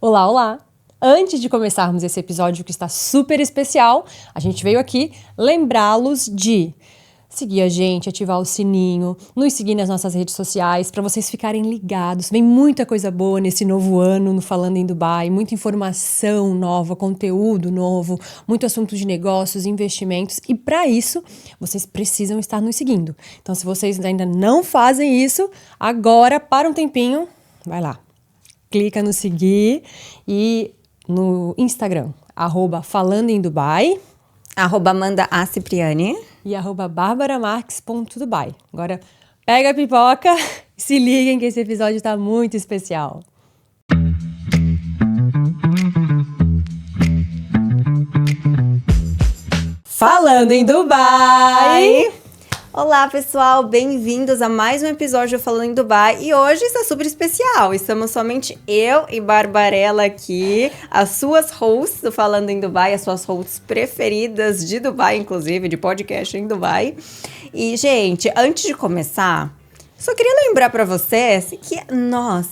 Olá, olá! Antes de começarmos esse episódio que está super especial, a gente veio aqui lembrá-los de seguir a gente, ativar o sininho, nos seguir nas nossas redes sociais para vocês ficarem ligados. Vem muita coisa boa nesse novo ano no Falando em Dubai, muita informação nova, conteúdo novo, muito assunto de negócios, investimentos e para isso vocês precisam estar nos seguindo. Então se vocês ainda não fazem isso, agora para um tempinho, vai lá, clica no seguir e no Instagram, @falando em Dubai, @AmandaAcipriani e @barbaramarques.dubai. Agora pega a pipoca e se liguem que esse episódio está muito especial. Falando em Dubai! Olá pessoal, bem-vindos a mais um episódio do Falando em Dubai e hoje está super especial, estamos somente eu e Barbarella aqui, as suas hosts do Falando em Dubai, as suas hosts preferidas de Dubai, inclusive, de podcast em Dubai. E gente, antes de começar, só queria lembrar para vocês que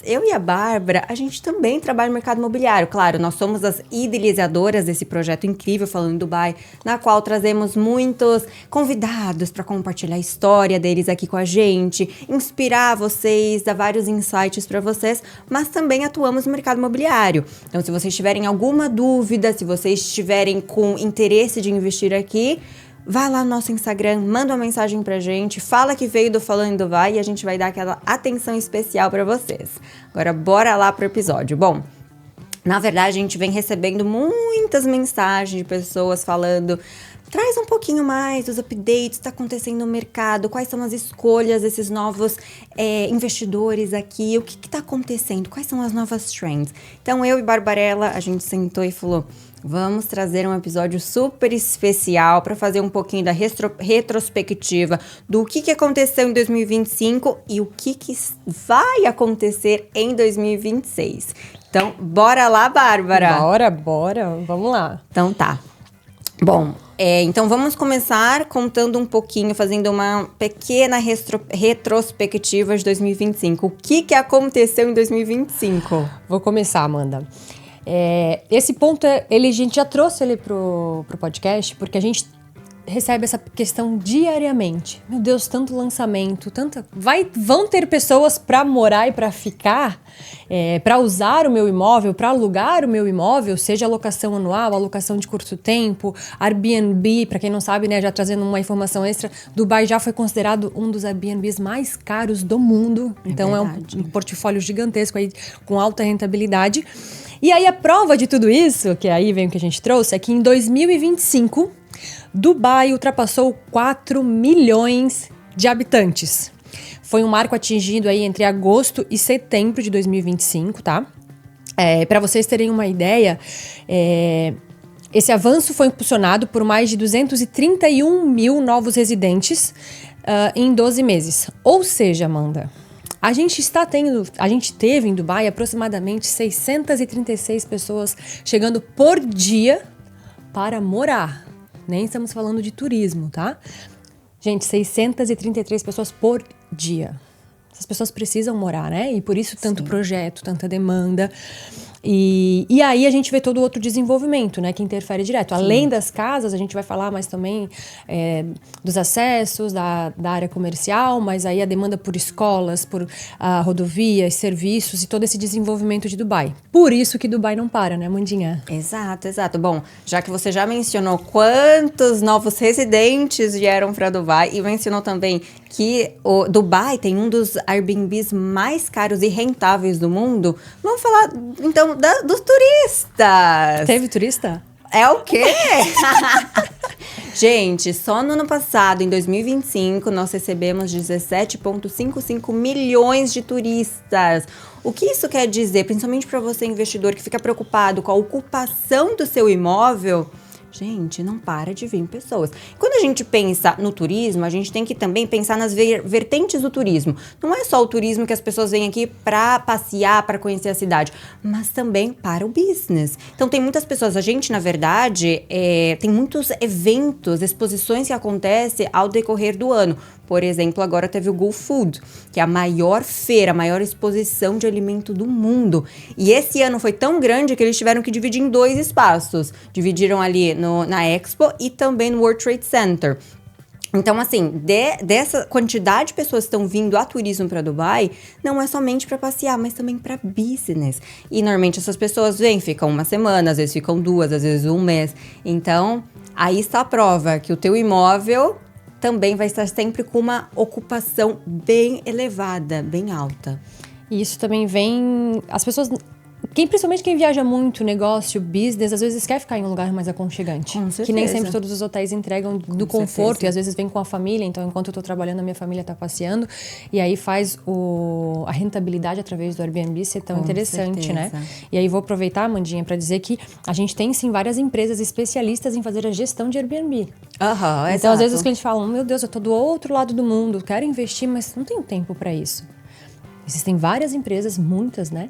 eu e a Bárbara, a gente também trabalha no mercado imobiliário. Claro, nós somos as idealizadoras desse projeto incrível Falando em Dubai, na qual trazemos muitos convidados para compartilhar a história deles aqui com a gente, inspirar vocês, dar vários insights para vocês, mas também atuamos no mercado imobiliário. Então, se vocês tiverem alguma dúvida, se vocês estiverem com interesse de investir aqui, vai lá no nosso Instagram, manda uma mensagem pra gente, fala que veio do Falando em Dubai e a gente vai dar aquela atenção especial pra vocês. Agora, bora lá pro episódio. Bom, na verdade, a gente vem recebendo muitas mensagens de pessoas falando: traz um pouquinho mais dos updates que está acontecendo no mercado, quais são as escolhas desses novos investidores aqui, o que está acontecendo, quais são as novas trends. Então, eu e Barbarella, a gente sentou e falou: vamos trazer um episódio super especial para fazer um pouquinho da retrospectiva do que aconteceu em 2025 e o que vai acontecer em 2026. Então, bora lá, Bárbara? Bora, vamos lá. Então tá. Bom, então vamos começar contando um pouquinho, fazendo uma pequena retrospectiva de 2025. O que aconteceu em 2025? Vou começar, Amanda. Esse ponto, a gente já trouxe ele pro podcast, porque a gente recebe essa questão diariamente. Meu Deus, tanto lançamento, vão ter pessoas para morar e para ficar, para usar o meu imóvel, para alugar o meu imóvel, seja alocação anual, alocação de curto tempo, Airbnb, para quem não sabe, né, já trazendo uma informação extra, Dubai já foi considerado um dos Airbnbs mais caros do mundo, então é um portfólio gigantesco aí, com alta rentabilidade. E aí a prova de tudo isso, que aí vem o que a gente trouxe, é que em 2025, Dubai ultrapassou 4 milhões de habitantes. Foi um marco atingido aí entre agosto e setembro de 2025, tá? Para vocês terem uma ideia, esse avanço foi impulsionado por mais de 231 mil novos residentes em 12 meses. Ou seja, Amanda, a gente teve em Dubai aproximadamente 636 pessoas chegando por dia para morar. Nem estamos falando de turismo, tá? Gente, 633 pessoas por dia. Essas pessoas precisam morar, né? E por isso tanto projeto, tanta demanda. E aí a gente vê todo outro desenvolvimento, né? Que interfere direto. Sim. Além das casas, a gente vai falar mais também dos acessos, da área comercial, mas aí a demanda por escolas, por rodovias, serviços e todo esse desenvolvimento de Dubai. Por isso que Dubai não para, né, Mandinha? Exato. Bom, já que você já mencionou quantos novos residentes vieram para Dubai e mencionou também que o Dubai tem um dos Airbnbs mais caros e rentáveis do mundo, vamos falar então dos turistas. Teve turista? É o quê? Gente, só no ano passado, em 2025, nós recebemos 17,55 milhões de turistas. O que isso quer dizer, principalmente para você investidor que fica preocupado com a ocupação do seu imóvel? gente, não para de vir pessoas. Quando a gente pensa no turismo, a gente tem que também pensar nas vertentes do turismo. Não é só o turismo que as pessoas vêm aqui para passear, para conhecer a cidade, mas também para o business. Então, tem muitas pessoas, a gente, na verdade, tem muitos eventos, exposições que acontecem ao decorrer do ano. Por exemplo, agora teve o Go Food, que é a maior feira, a maior exposição de alimento do mundo. E esse ano foi tão grande que eles tiveram que dividir em 2 espaços. Dividiram ali na Expo e também no World Trade Center. Então, assim, dessa quantidade de pessoas que estão vindo a turismo para Dubai, não é somente para passear, mas também para business. E, normalmente, essas pessoas vêm, ficam uma semana, às vezes ficam 2, às vezes 1 mês. Então, aí está a prova que o teu imóvel também vai estar sempre com uma ocupação bem elevada, bem alta. E isso também vem... As pessoas... Principalmente quem viaja muito, negócio, business, às vezes quer ficar em um lugar mais aconchegante. Com certeza. Que nem sempre todos os hotéis entregam do conforto. E às vezes vem com a família. Então, enquanto eu tô trabalhando, a minha família tá passeando. E aí faz a rentabilidade através do Airbnb ser tão interessante, né? E aí vou aproveitar, Amandinha, para dizer que a gente tem, sim, várias empresas especialistas em fazer a gestão de Airbnb. Então, exato. Às vezes os clientes falam, meu Deus, eu tô do outro lado do mundo, quero investir, mas não tenho tempo para isso. Existem várias empresas, muitas, né?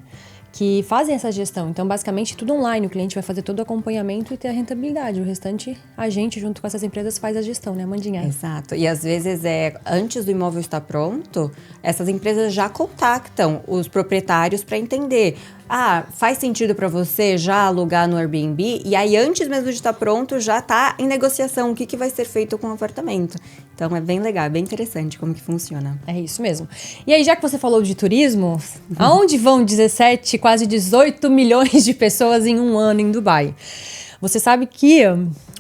Que fazem essa gestão. Então, basicamente, tudo online. O cliente vai fazer todo o acompanhamento e ter a rentabilidade. O restante, a gente, junto com essas empresas, faz a gestão, né, Amandinha? Exato. E, às vezes, antes do imóvel estar pronto, essas empresas já contactam os proprietários para entender. Faz sentido para você já alugar no Airbnb? E aí, antes mesmo de estar pronto, já está em negociação o que vai ser feito com o apartamento. Então, é bem legal, é bem interessante como que funciona. É isso mesmo. E aí, já que você falou de turismo, aonde vão 17, quase 18 milhões de pessoas em um ano em Dubai? Você sabe que,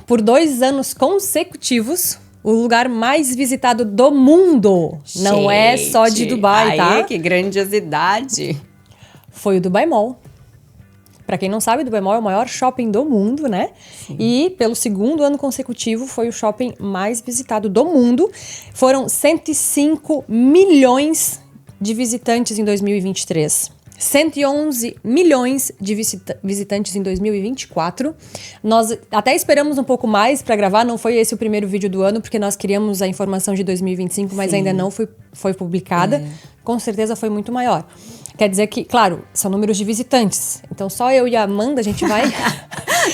por 2 anos consecutivos, o lugar mais visitado do mundo, não é só de Dubai, tá? Que grandiosidade! Foi o Dubai Mall. Para quem não sabe, o Dubai Mall é o maior shopping do mundo, né? Sim. E pelo 2º ano consecutivo foi o shopping mais visitado do mundo. Foram 105 milhões de visitantes em 2023. 111 milhões de visitantes em 2024. Nós até esperamos um pouco mais para gravar, não foi esse o primeiro vídeo do ano, porque nós queríamos a informação de 2025, mas ainda não foi publicada. Com certeza foi muito maior. Quer dizer que, claro, são números de visitantes. Então, só eu e a Amanda, a gente vai...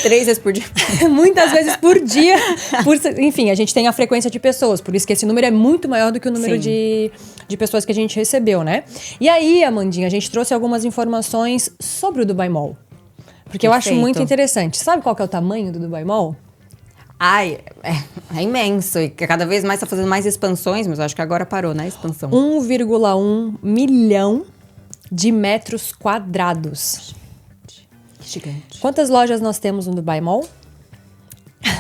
3 vezes por dia. Muitas vezes por dia. Enfim, a gente tem a frequência de pessoas. Por isso que esse número é muito maior do que o número de pessoas que a gente recebeu, né? E aí, Amandinha, a gente trouxe algumas informações sobre o Dubai Mall. Porque eu acho muito interessante. Sabe qual que é o tamanho do Dubai Mall? É imenso. E cada vez mais está fazendo mais expansões, mas eu acho que agora parou, né? A expansão. 1,1 milhão de metros quadrados. Gigante. Quantas lojas nós temos no Dubai Mall?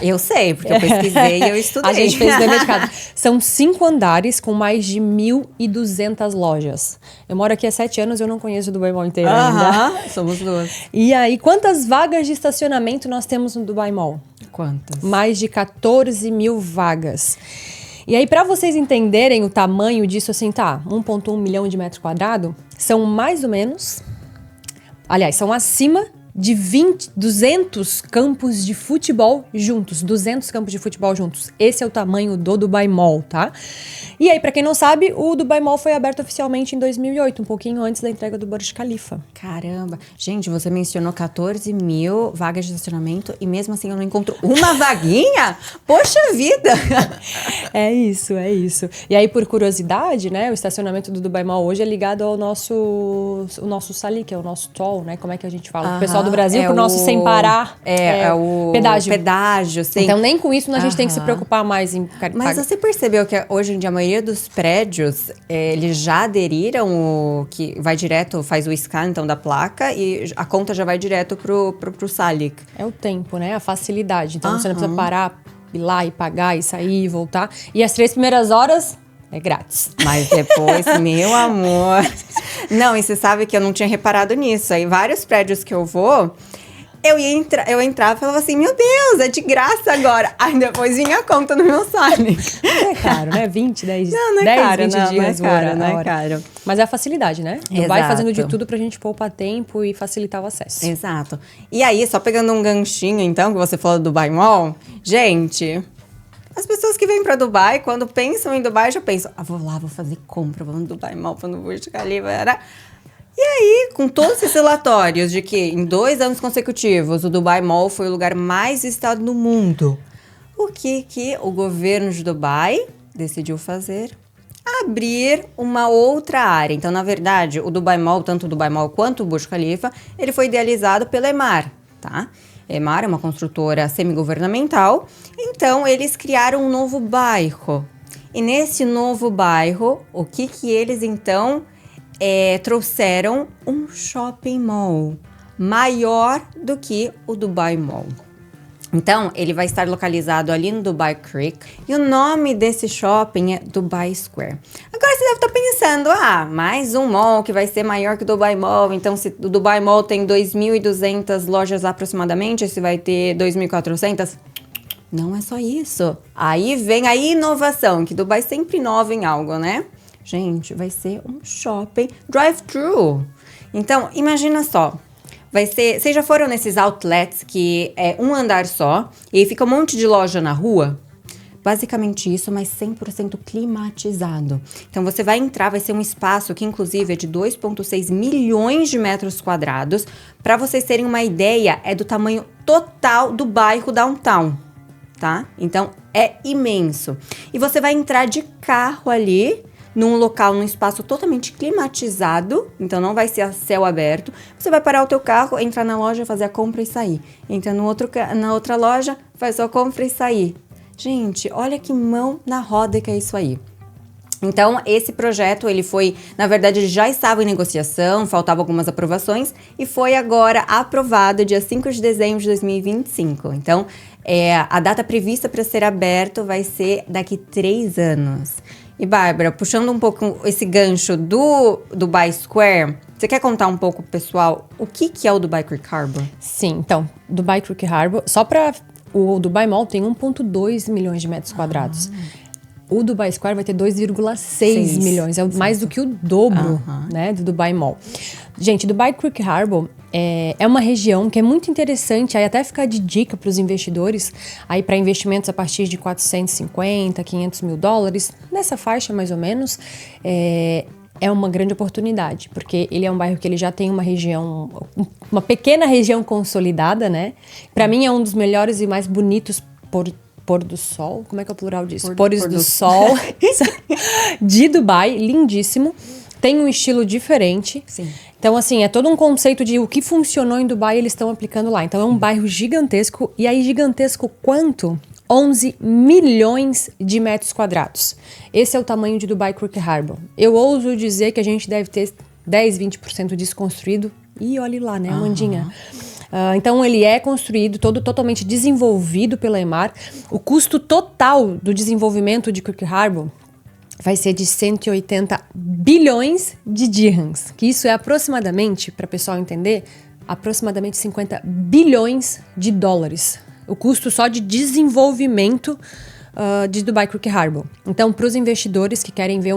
Eu sei, porque eu pesquisei e eu estudei. A gente fez o dever de casa. São 5 andares com mais de 1.200 lojas. Eu moro aqui há 7 anos e eu não conheço o Dubai Mall inteiro ainda. Somos 2. E aí, quantas vagas de estacionamento nós temos no Dubai Mall? Quantas? Mais de 14 mil vagas. E aí, para vocês entenderem o tamanho disso, assim, 1,1 milhão de metros quadrados, são mais ou menos... Aliás, são acima de 200 campos de futebol juntos. 200 campos de futebol juntos. Esse é o tamanho do Dubai Mall, tá? E aí, pra quem não sabe, o Dubai Mall foi aberto oficialmente em 2008, um pouquinho antes da entrega do Burj Khalifa. Caramba! Gente, você mencionou 14 mil vagas de estacionamento e mesmo assim eu não encontro uma vaguinha? Poxa vida! É isso. E aí, por curiosidade, né, o estacionamento do Dubai Mall hoje é ligado ao nosso Salik, que é o nosso toll, né? Como é que a gente fala? O pessoal do Brasil, pro nosso sem parar. É o pedágio, sim. Então, nem com isso a gente tem que se preocupar mais em... Mas você percebeu que hoje em dia a maioria dos prédios, eles já aderiram que vai direto, faz o scan, então, da placa e a conta já vai direto pro Salik. É o tempo, né? A facilidade. Então, você não precisa parar, ir lá e pagar e sair e voltar. E as 3 primeiras horas... é grátis. Mas depois, meu amor... Não, e você sabe que eu não tinha reparado nisso. Aí, vários prédios que eu vou, eu entrava e falava assim, meu Deus, é de graça agora. Aí, depois vinha a conta no meu Salik. Não é caro, né? 20, 10 não é 10, caro, 20 não, dias. Não é caro. Mas é a facilidade, né? Exato. Dubai fazendo de tudo pra gente poupar tempo e facilitar o acesso. Exato. E aí, só pegando um ganchinho, então, que você falou do Dubai Mall. Gente, as pessoas que vêm pra Dubai, quando pensam em Dubai, já pensam, vou lá, vou fazer compra, vou no Dubai Mall, vou no Burj Khalifa. E aí, com todos esses relatórios de que em 2 anos consecutivos o Dubai Mall foi o lugar mais visitado no mundo, o que o governo de Dubai decidiu fazer? Abrir uma outra área. Então, na verdade, o Dubai Mall, tanto o Dubai Mall quanto o Burj Khalifa, ele foi idealizado pela Emaar, tá? Emaar é uma construtora semi-governamental. Então, eles criaram um novo bairro. E nesse novo bairro, o que eles, então, trouxeram? Um shopping mall maior do que o Dubai Mall. Então, ele vai estar localizado ali no Dubai Creek. E o nome desse shopping é Dubai Square. Agora, você deve estar pensando, mais um mall que vai ser maior que o Dubai Mall. Então, se o Dubai Mall tem 2.200 lojas aproximadamente, esse vai ter 2.400. Não é só isso. Aí vem a inovação, que Dubai sempre inova em algo, né? Gente, vai ser um shopping drive-thru. Então, imagina só. Vocês já foram nesses outlets que é um andar só e fica um monte de loja na rua? Basicamente isso, mas 100% climatizado. Então, você vai entrar, vai ser um espaço que, inclusive, é de 2,6 milhões de metros quadrados. Para vocês terem uma ideia, é do tamanho total do bairro Downtown, tá? Então, é imenso. E você vai entrar de carro ali, num local, num espaço totalmente climatizado, então não vai ser a céu aberto. Você vai parar o teu carro, entrar na loja, fazer a compra e sair. Entra na outra loja, faz sua compra e sair. Gente, olha que mão na roda que é isso aí. Então, esse projeto, ele foi, na verdade, ele já estava em negociação, faltavam algumas aprovações, e foi agora aprovado dia 5 de dezembro de 2025. Então, a data prevista para ser aberto vai ser daqui 3 anos. E, Bárbara, puxando um pouco esse gancho do Dubai Square, você quer contar um pouco, pessoal, o que é o Dubai Creek Harbour? Sim, então, Dubai Creek Harbour, só para o Dubai Mall tem 1,2 milhões de metros quadrados. O Dubai Square vai ter 2,6 milhões, é mais do que o dobro, né, do Dubai Mall. Gente, Dubai Creek Harbour é uma região que é muito interessante, aí até ficar de dica para os investidores, aí para investimentos a partir de 450, 500 mil dólares, nessa faixa mais ou menos, é uma grande oportunidade, porque ele é um bairro que ele já tem uma região, uma pequena região consolidada, né? Para mim é um dos melhores e mais bonitos pôr do sol, como é que é o plural disso? Pôres do sol de Dubai, lindíssimo. Tem um estilo diferente. Sim. Então, assim, é todo um conceito de o que funcionou em Dubai, eles estão aplicando lá. Então, é um bairro gigantesco. E aí, gigantesco quanto? 11 milhões de metros quadrados. Esse é o tamanho de Dubai Creek Harbour. Eu ouso dizer que a gente deve ter 10, 20% disso construído. E olhe lá, né, Amandinha? Então, ele é construído, totalmente desenvolvido pela Emaar. O custo total do desenvolvimento de Creek Harbour vai ser de 180 bilhões de dirhams, que isso é aproximadamente, para o pessoal entender, aproximadamente 50 bilhões de dólares. O custo só de desenvolvimento de Dubai Creek Harbour. Então, para os investidores que querem ver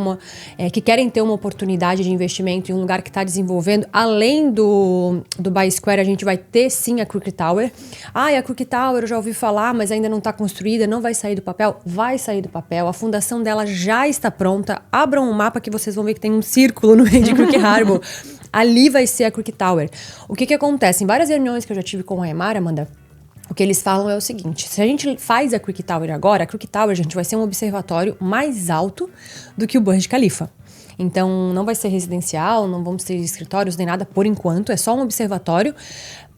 que querem ter uma oportunidade de investimento em um lugar que está desenvolvendo, além do Dubai Square, a gente vai ter sim a Creek Tower. A Creek Tower eu já ouvi falar, mas ainda não está construída, não vai sair do papel? Vai sair do papel. A fundação dela já está pronta. Abram um mapa que vocês vão ver que tem um círculo no meio de Creek Harbour. Ali vai ser a Creek Tower. O que acontece? Em várias reuniões que eu já tive com a Emaar, Amanda, o que eles falam é o seguinte: se a gente faz a Creek Tower agora, a Creek Tower, gente, vai ser um observatório mais alto do que o Burj Khalifa. Então, não vai ser residencial, não vamos ter escritórios nem nada por enquanto, é só um observatório.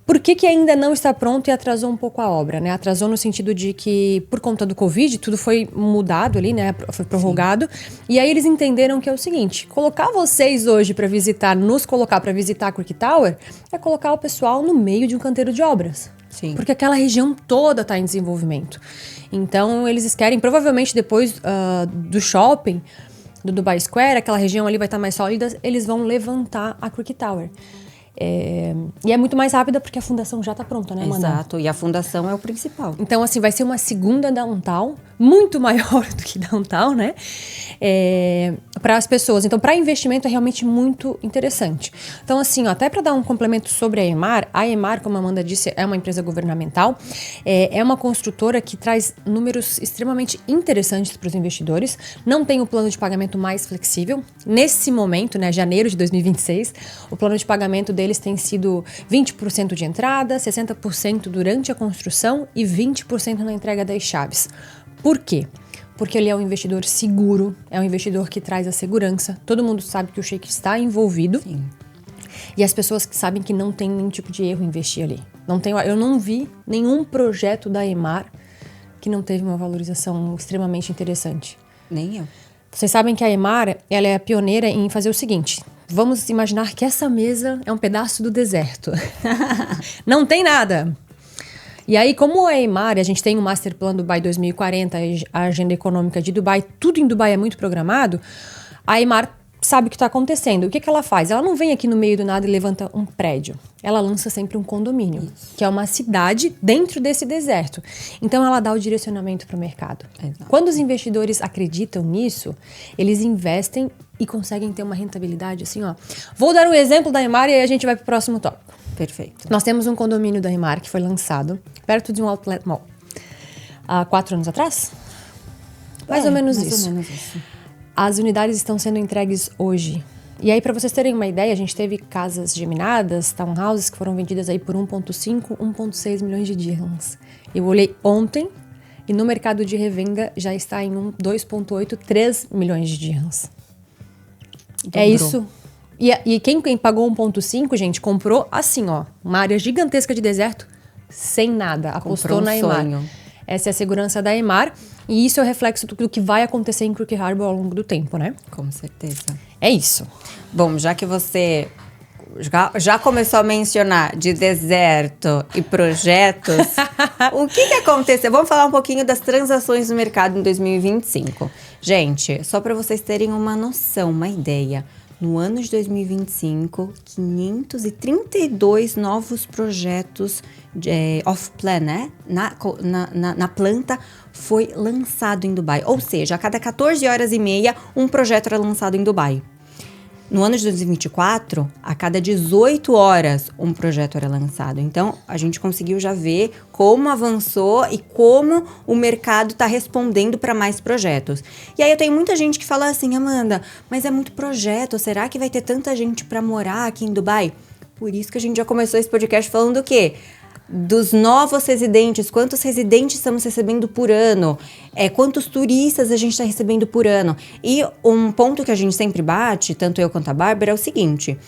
Por que ainda não está pronto e atrasou um pouco a obra, né? Atrasou no sentido de que, por conta do Covid, tudo foi mudado ali, né? Foi prorrogado. Sim. E aí eles entenderam que é o seguinte: colocar vocês hoje para visitar, nos colocar para visitar a Creek Tower, é colocar o pessoal no meio de um canteiro de obras. Sim. Porque aquela região toda está em desenvolvimento. Então, eles querem, provavelmente depois do shopping, do Dubai Square, aquela região ali vai estar mais sólida, eles vão levantar a Creek Tower. E é muito mais rápida porque a fundação já está pronta, né, Amanda? Exato, e a fundação é o principal. Então, assim, vai ser uma segunda downtown muito maior do que downtown, né? Para as pessoas. Então, para investimento é realmente muito interessante. Então, assim, ó, até para dar um complemento sobre a EMAR, como a Amanda disse, é uma empresa governamental, é uma construtora que traz números extremamente interessantes para os investidores, não tem o plano de pagamento mais flexível. Nesse momento, né, janeiro de 2026, o plano de pagamento deles tem sido 20% de entrada, 60% durante a construção e 20% na entrega das chaves. Por quê? Porque ele é um investidor seguro, é um investidor que traz a segurança. Todo mundo sabe que o Sheik está envolvido. Sim. E as pessoas que sabem que não tem nenhum tipo de erro em investir ali. Eu não vi nenhum projeto da EMAR que não teve uma valorização extremamente interessante. Nem eu. Vocês sabem que a EMAR, ela é a pioneira em fazer o seguinte. Vamos imaginar que essa mesa é um pedaço do deserto. Não tem nada. E aí, como a EMAR, a gente tem o Master Plan Dubai 2040, a agenda econômica de Dubai, tudo em Dubai é muito programado, a EMAR sabe o que está acontecendo. O que ela faz? Ela não vem aqui no meio do nada e levanta um prédio. Ela lança sempre um condomínio, que é uma cidade dentro desse deserto. Então, ela dá o direcionamento para o mercado. Exato. Quando os investidores acreditam nisso, eles investem e conseguem ter uma rentabilidade assim, ó. Vou dar um exemplo da EMAR e aí a gente vai para o próximo tópico. Perfeito. Nós temos um condomínio da EMAR que foi lançado perto de um outlet mall há 4 anos atrás? Mais ou menos isso. As unidades estão sendo entregues hoje. E aí, para vocês terem uma ideia, a gente teve casas geminadas, townhouses, que foram vendidas aí por 1,5, 1,6 milhões de dirhams. Eu olhei ontem e no mercado de revenda já está em 2,8, 3 milhões de dirhams. Dobrou. É isso. E quem pagou 1,5, gente, comprou assim, ó, uma área gigantesca de deserto, sem nada, apostou na EMAR. Essa é a segurança da EMAR e isso é o reflexo do que vai acontecer em Crooked Harbor ao longo do tempo, né? Com certeza. É isso. Bom, já que você já começou a mencionar de deserto e projetos, o que aconteceu? Vamos falar um pouquinho das transações no mercado em 2025. Gente, só para vocês terem uma noção, uma ideia. No ano de 2025, 532 novos projetos off-plan, né? Na planta foi lançado em Dubai. Ou seja, a cada 14 horas e meia, um projeto era lançado em Dubai. No ano de 2024, a cada 18 horas, um projeto era lançado. Então, a gente conseguiu já ver como avançou e como o mercado está respondendo para mais projetos. E aí, eu tenho muita gente que fala assim, Amanda, mas é muito projeto, será que vai ter tanta gente para morar aqui em Dubai? Por isso que a gente já começou esse podcast falando o quê? Dos novos residentes, quantos residentes estamos recebendo por ano, quantos turistas a gente está recebendo por ano. E um ponto que a gente sempre bate, tanto eu quanto a Bárbara, é o seguinte,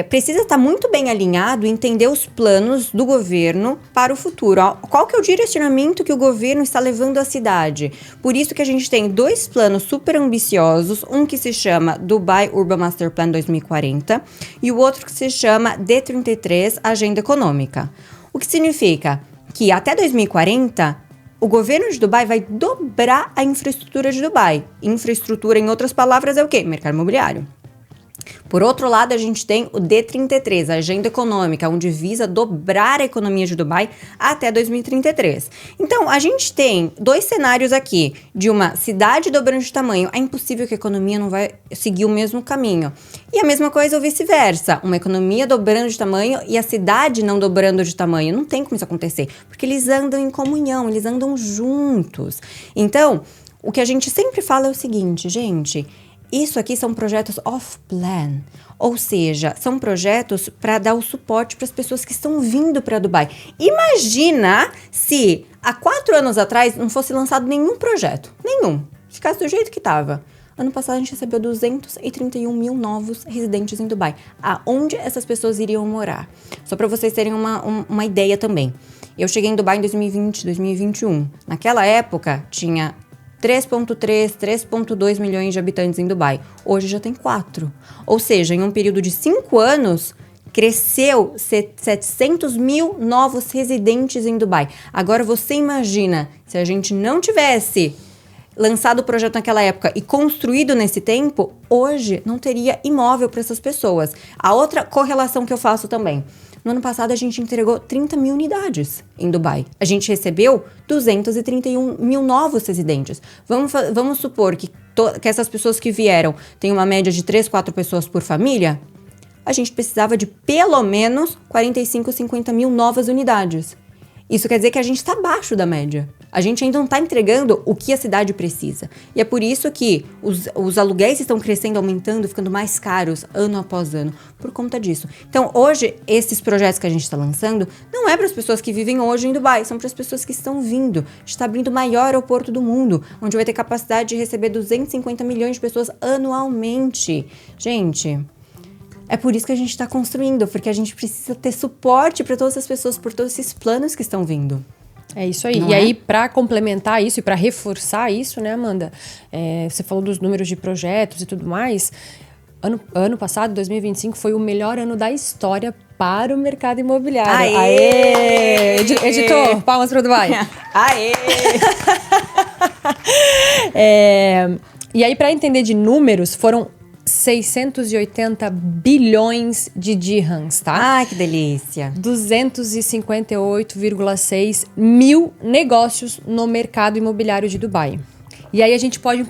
precisa estar muito bem alinhado e entender os planos do governo para o futuro. Qual que é o direcionamento que o governo está levando à cidade? Por isso que a gente tem 2 planos super ambiciosos, um que se chama Dubai Urban Master Plan 2040 e o outro que se chama D33, Agenda Econômica. O que significa que até 2040, o governo de Dubai vai dobrar a infraestrutura de Dubai. Infraestrutura, em outras palavras, é o quê? Mercado imobiliário. Por outro lado, a gente tem o D33, a Agenda Econômica, onde visa dobrar a economia de Dubai até 2033. Então, a gente tem 2 cenários aqui, de uma cidade dobrando de tamanho. É impossível que a economia não vai seguir o mesmo caminho. E a mesma coisa ou vice-versa, uma economia dobrando de tamanho e a cidade não dobrando de tamanho. Não tem como isso acontecer, porque eles andam em comunhão, eles andam juntos. Então, o que a gente sempre fala é o seguinte, gente... Isso aqui são projetos off-plan, ou seja, são projetos para dar o suporte para as pessoas que estão vindo para Dubai. Imagina se há 4 anos atrás não fosse lançado nenhum projeto, nenhum, ficasse do jeito que estava. Ano passado a gente recebeu 231 mil novos residentes em Dubai. Aonde essas pessoas iriam morar? Só para vocês terem uma ideia também. Eu cheguei em Dubai em 2020, 2021. Naquela época tinha 3,3, 3,2 milhões de habitantes em Dubai. Hoje já tem 4. Ou seja, em um período de 5 anos, cresceu 700 mil novos residentes em Dubai. Agora você imagina, se a gente não tivesse lançado o projeto naquela época e construído nesse tempo, hoje não teria imóvel para essas pessoas. A outra correlação que eu faço também. No ano passado, a gente entregou 30 mil unidades em Dubai. A gente recebeu 231 mil novos residentes. Vamos supor que essas pessoas que vieram têm uma média de 3, 4 pessoas por família. A gente precisava de pelo menos 45, 50 mil novas unidades. Isso quer dizer que a gente está abaixo da média. A gente ainda não está entregando o que a cidade precisa. E é por isso que os aluguéis estão crescendo, aumentando, ficando mais caros ano após ano, por conta disso. Então, hoje, esses projetos que a gente está lançando não é para as pessoas que vivem hoje em Dubai, são para as pessoas que estão vindo. A gente está abrindo o maior aeroporto do mundo, onde vai ter capacidade de receber 250 milhões de pessoas anualmente. Gente... É por isso que a gente está construindo, porque a gente precisa ter suporte para todas as pessoas, por todos esses planos que estão vindo. É isso aí. Aí, para complementar isso e para reforçar isso, né, Amanda? Você falou dos números de projetos e tudo mais. Ano passado, 2025, foi o melhor ano da história para o mercado imobiliário. Aê! Editor, palmas para o Dubai. Aê! E aí, para entender de números, foram 680 bilhões de dirhams, tá? Ai, que delícia! 258,6 mil negócios no mercado imobiliário de Dubai. E aí a gente pode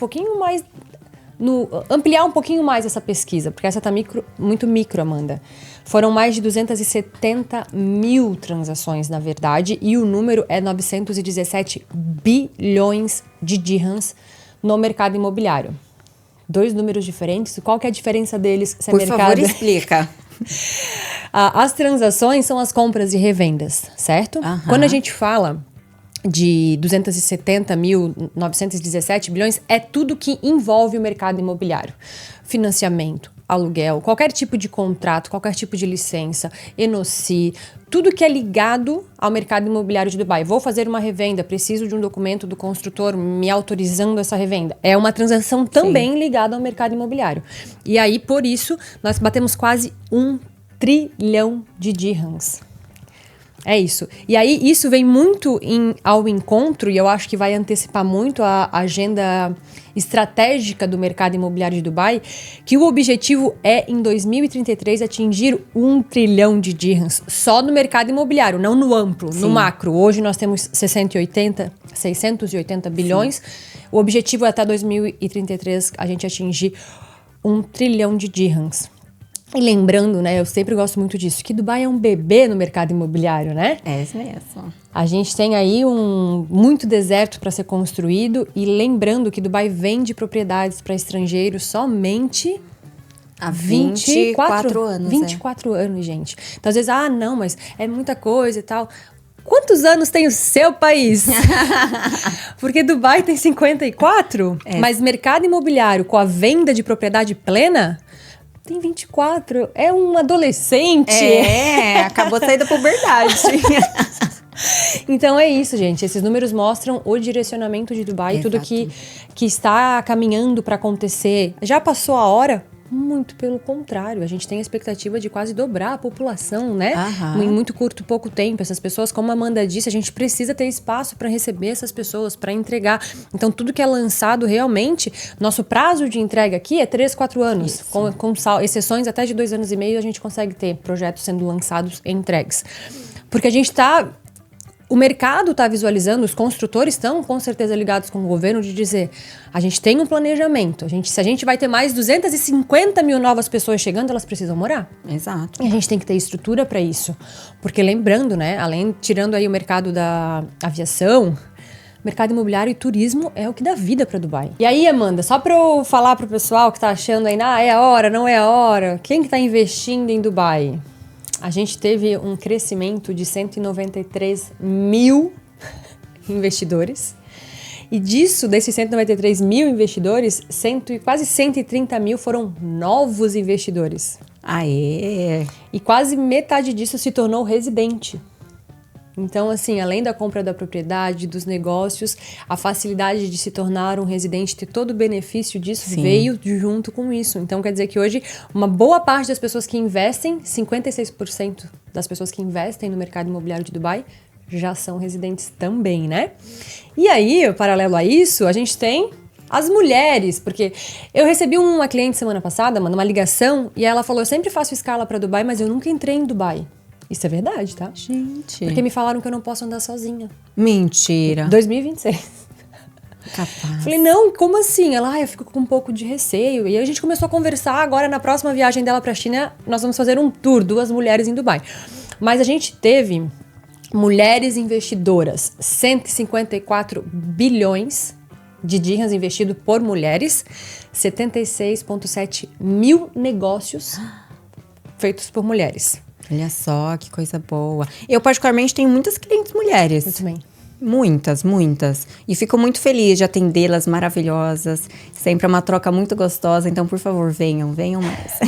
ampliar um pouquinho mais essa pesquisa, porque essa tá muito micro, Amanda. Foram mais de 270 mil transações, na verdade, e o número é 917 bilhões de dirhams no mercado imobiliário. 2 números diferentes. Qual que é a diferença deles? Por favor, explica. As transações são as compras e revendas, certo? Quando a gente fala de 270.917 bilhões, é tudo que envolve o mercado imobiliário. Financiamento, aluguel, qualquer tipo de contrato, qualquer tipo de licença, ENOCI, tudo que é ligado ao mercado imobiliário de Dubai. Vou fazer uma revenda, preciso de um documento do construtor me autorizando essa revenda. É uma transação também ligada ao mercado imobiliário. E aí, por isso, nós batemos quase 1 trilhão de dirhams. É isso. E aí, isso vem muito ao encontro, e eu acho que vai antecipar muito a agenda estratégica do mercado imobiliário de Dubai, que o objetivo é, em 2033, atingir 1 trilhão de dirhams só no mercado imobiliário, não no amplo, no macro. Hoje nós temos 680 bilhões. O objetivo é até 2033 a gente atingir 1 trilhão de dirhams. E lembrando, né, eu sempre gosto muito disso, que Dubai é um bebê no mercado imobiliário, né? É isso mesmo. A gente tem aí muito deserto para ser construído, e lembrando que Dubai vende propriedades para estrangeiros somente há 24 anos. 24 anos, gente. Então, às vezes, não, mas é muita coisa e tal. Quantos anos tem o seu país? Porque Dubai tem 54, mas mercado imobiliário com a venda de propriedade plena... tem 24, é um adolescente. Acabou de sair da puberdade. Então é isso, gente. Esses números mostram o direcionamento de Dubai, Exato. tudo que está caminhando para acontecer. Já passou a hora? Muito pelo contrário, a gente tem a expectativa de quase dobrar a população, né? Em muito pouco tempo. Essas pessoas, como a Amanda disse, a gente precisa ter espaço para receber essas pessoas, para entregar. Então, tudo que é lançado realmente, nosso prazo de entrega aqui é 3, 4 anos. Com exceções até de 2 anos e meio, a gente consegue ter projetos sendo lançados e entregues. Porque a gente está... O mercado está visualizando, os construtores estão com certeza ligados com o governo de dizer, a gente tem um planejamento, se a gente vai ter mais 250 mil novas pessoas chegando, elas precisam morar. Exato. E a gente tem que ter estrutura para isso. Porque lembrando, né, tirando aí o mercado da aviação, mercado imobiliário e turismo é o que dá vida para Dubai. E aí, Amanda, só para eu falar pro pessoal que tá achando aí, é a hora, não é a hora, quem que tá investindo em Dubai? A gente teve um crescimento de 193 mil investidores. E desses 193 mil investidores, quase 130 mil foram novos investidores. Aê! E quase metade disso se tornou residente. Então, assim, além da compra da propriedade, dos negócios, a facilidade de se tornar um residente, ter todo o benefício disso, veio junto com isso. Então, quer dizer que hoje, uma boa parte das pessoas que investem, 56% das pessoas que investem no mercado imobiliário de Dubai, já são residentes também, né? E aí, paralelo a isso, a gente tem as mulheres, porque eu recebi uma cliente semana passada, uma ligação, e ela falou, eu sempre faço escala para Dubai, mas eu nunca entrei em Dubai. Isso é verdade, tá? Gente. Porque me falaram que eu não posso andar sozinha. Mentira. 2026. Capaz. Falei, não, como assim? Ela, eu fico com um pouco de receio. E aí a gente começou a conversar. Agora, na próxima viagem dela pra China, nós vamos fazer um tour, 2 mulheres em Dubai. Mas a gente teve mulheres investidoras, 154 bilhões de dirhams investido por mulheres, 76,7 mil negócios feitos por mulheres. Olha só, que coisa boa. Eu, particularmente, tenho muitas clientes mulheres. Eu também. Muitas, muitas. E fico muito feliz de atendê-las, maravilhosas. Sempre é uma troca muito gostosa. Então, por favor, venham mais.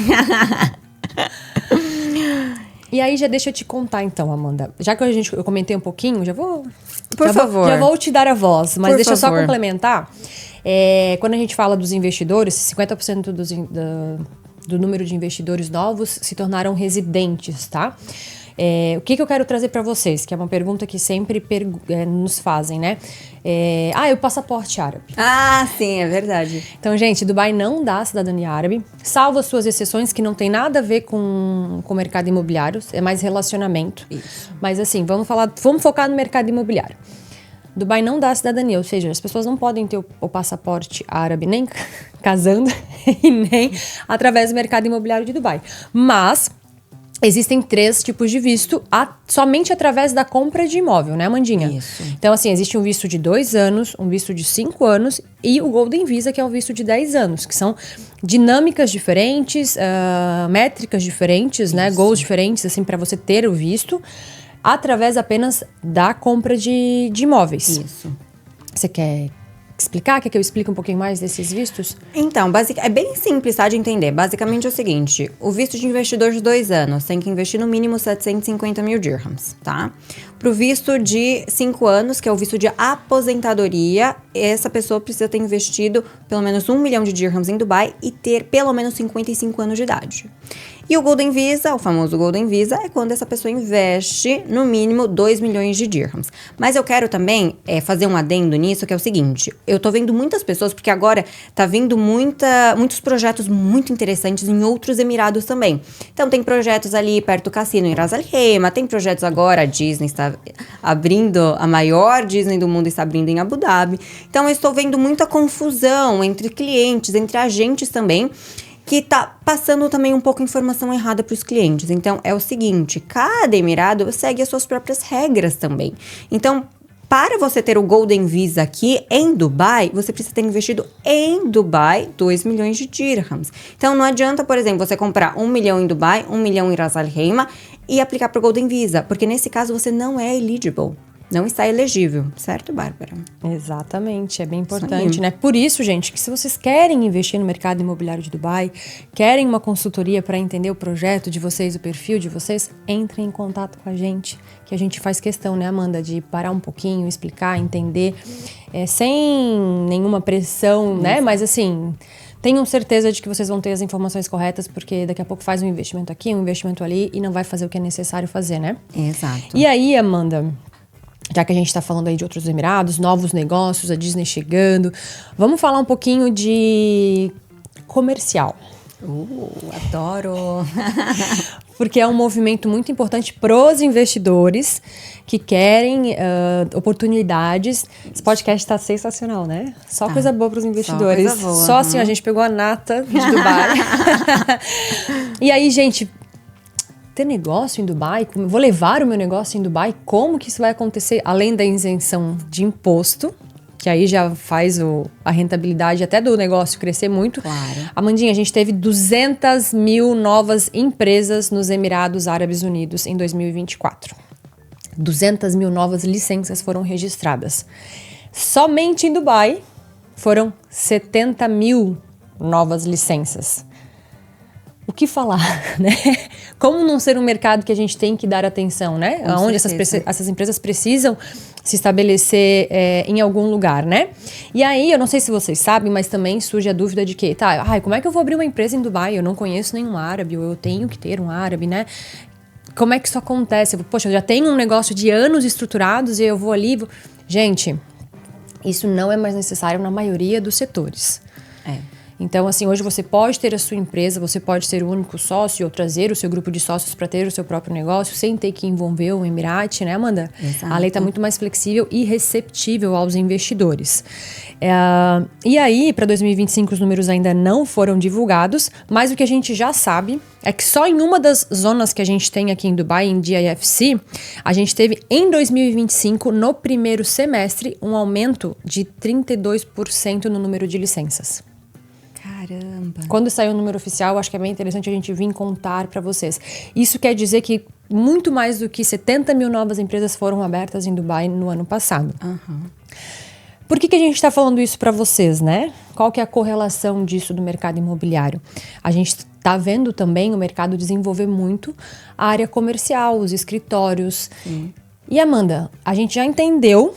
E aí, já deixa eu te contar então, Amanda. Já que eu comentei um pouquinho, Por favor. Já vou te dar a voz, mas Por deixa eu só favor. complementar. Quando a gente fala dos investidores, 50% do número de investidores novos se tornaram residentes, tá? O que eu quero trazer para vocês, que é uma pergunta que sempre nos fazem, né? E o passaporte árabe? Ah, sim, é verdade. Então, gente, Dubai não dá cidadania árabe, salvo as suas exceções que não tem nada a ver com o mercado imobiliário, é mais relacionamento. Isso. Mas assim, vamos focar no mercado imobiliário. Dubai não dá cidadania, ou seja, as pessoas não podem ter o passaporte árabe nem casando e nem através do mercado imobiliário de Dubai. Mas existem 3 tipos de visto somente através da compra de imóvel, né, Amandinha? Isso. Então, assim, existe um visto de 2 anos, um visto de 5 anos e o Golden Visa, que é o visto de 10 anos, que são dinâmicas diferentes, métricas diferentes, né, goals diferentes, assim, para você ter o visto, através apenas da compra de imóveis. Isso. Você quer explicar? Quer que eu explique um pouquinho mais desses vistos? Então, é bem simples, tá, de entender. Basicamente é o seguinte, o visto de investidor de 2 anos tem que investir no mínimo 750 mil dirhams, tá? Pro visto de 5 anos, que é o visto de aposentadoria, essa pessoa precisa ter investido pelo menos 1 milhão de dirhams em Dubai e ter pelo menos 55 anos de idade. E o Golden Visa, o famoso Golden Visa, é quando essa pessoa investe no mínimo 2 milhões de dirhams. Mas eu quero também fazer um adendo nisso, que é o seguinte, eu tô vendo muitas pessoas, porque agora tá vindo muitos projetos muito interessantes em outros Emirados também. Então tem projetos ali perto do cassino em Ras Al Khaimah, tem projetos agora, a Disney está abrindo, a maior Disney do mundo está abrindo em Abu Dhabi. Então eu estou vendo muita confusão entre clientes, entre agentes também, que tá passando também um pouco informação errada para os clientes. Então, é o seguinte, cada Emirado segue as suas próprias regras também. Então, para você ter o Golden Visa aqui em Dubai, você precisa ter investido em Dubai 2 milhões de dirhams. Então, não adianta, por exemplo, você comprar 1 milhão em Dubai, 1 milhão em Ras Al Khaimah e aplicar para o Golden Visa, porque nesse caso você não é eligible. Não está elegível, certo, Bárbara? Exatamente, é bem importante, né? Por isso, gente, que se vocês querem investir no mercado imobiliário de Dubai, querem uma consultoria para entender o projeto de vocês, o perfil de vocês, entrem em contato com a gente, que a gente faz questão, né, Amanda, de parar um pouquinho, explicar, entender, sem nenhuma pressão, né? Mas assim, tenham certeza de que vocês vão ter as informações corretas, porque daqui a pouco faz um investimento aqui, um investimento ali e não vai fazer o que é necessário fazer, né? Exato. E aí, Amanda, já que a gente está falando aí de outros Emirados, novos negócios, a Disney chegando, vamos falar um pouquinho de comercial. Adoro! Porque é um movimento muito importante pros investidores que querem oportunidades. Esse podcast está sensacional, né? Só coisa boa pros investidores. Só coisa boa. Só assim, a gente pegou a nata de Dubai. E aí, gente, ter negócio em Dubai, vou levar o meu negócio em Dubai, como que isso vai acontecer? Além da isenção de imposto, que aí já faz a rentabilidade até do negócio crescer muito. Claro. Amandinha, a gente teve 200 mil novas empresas nos Emirados Árabes Unidos em 2024. 200 mil novas licenças foram registradas. Somente em Dubai foram 70 mil novas licenças. O que falar, né? Como não ser um mercado que a gente tem que dar atenção, né? Com onde essas empresas precisam se estabelecer em algum lugar, né? E aí, eu não sei se vocês sabem, mas também surge a dúvida de que, como é que eu vou abrir uma empresa em Dubai? Eu não conheço nenhum árabe, ou eu tenho que ter um árabe, né? Como é que isso acontece? Poxa, eu já tenho um negócio de anos estruturados e eu vou ali... Gente, isso não é mais necessário na maioria dos setores. Então, assim, hoje você pode ter a sua empresa, você pode ser o único sócio ou trazer o seu grupo de sócios para ter o seu próprio negócio sem ter que envolver o Emirate, né, Amanda? Exato. A lei está muito mais flexível e receptível aos investidores. E aí, para 2025, os números ainda não foram divulgados, mas o que a gente já sabe é que só em uma das zonas que a gente tem aqui em Dubai, em DIFC, a gente teve em 2025, no primeiro semestre, um aumento de 32% no número de licenças. Caramba! Quando sair o número oficial, acho que é bem interessante a gente vir contar para vocês. Isso quer dizer que muito mais do que 70 mil novas empresas foram abertas em Dubai no ano passado. Uhum. Por que a gente está falando isso para vocês, né? Qual que é a correlação disso do mercado imobiliário? A gente está vendo também o mercado desenvolver muito a área comercial, os escritórios. E Amanda, a gente já entendeu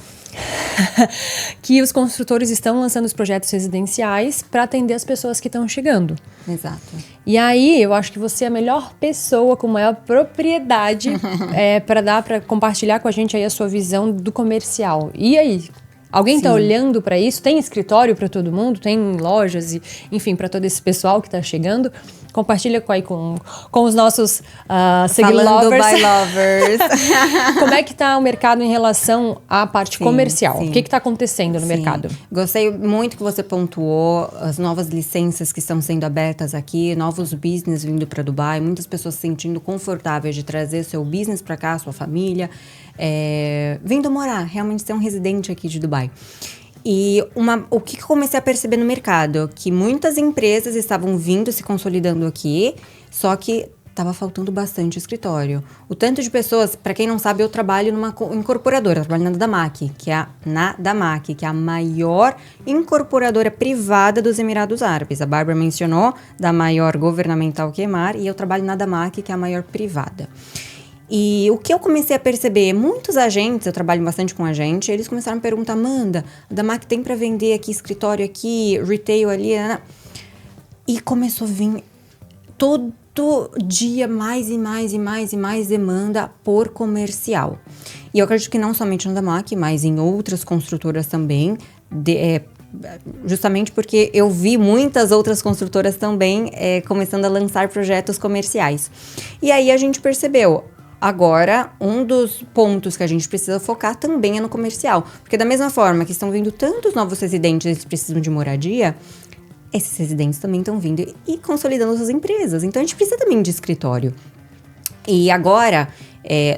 que os construtores estão lançando os projetos residenciais para atender as pessoas que estão chegando. Exato. E aí, eu acho que você é a melhor pessoa com maior propriedade para compartilhar com a gente aí a sua visão do comercial. E aí? Alguém está olhando para isso? Tem escritório para todo mundo? Tem lojas? E, enfim, para todo esse pessoal que está chegando? Compartilha com os nossos Falando lovers. by lovers. Como é que está o mercado em relação à parte comercial? O que está acontecendo no mercado? Gostei muito que você pontuou as novas licenças que estão sendo abertas aqui, novos business vindo para Dubai, muitas pessoas se sentindo confortáveis de trazer seu business para cá, sua família, vindo morar, realmente ser um residente aqui de Dubai. E o que eu comecei a perceber no mercado? Que muitas empresas estavam vindo, se consolidando aqui, só que estava faltando bastante escritório. O tanto de pessoas, para quem não sabe, eu trabalho numa incorporadora, eu trabalho na Nadamac, que é a maior incorporadora privada dos Emirados Árabes. A Bárbara mencionou da maior governamental que é Emaar, e eu trabalho na Nadamac, que é a maior privada. E o que eu comecei a perceber, muitos agentes, eu trabalho bastante com agente, eles começaram a perguntar, Amanda, a Damac tem para vender aqui, escritório aqui, retail ali, né? E começou a vir todo dia mais e mais demanda por comercial. E eu acredito que não somente na Damac, mas em outras construtoras também, justamente porque eu vi muitas outras construtoras também começando a lançar projetos comerciais. E aí a gente percebeu, agora, um dos pontos que a gente precisa focar também é no comercial. Porque da mesma forma que estão vindo tantos novos residentes, eles precisam de moradia, esses residentes também estão vindo e consolidando suas empresas. Então, a gente precisa também de escritório. E agora,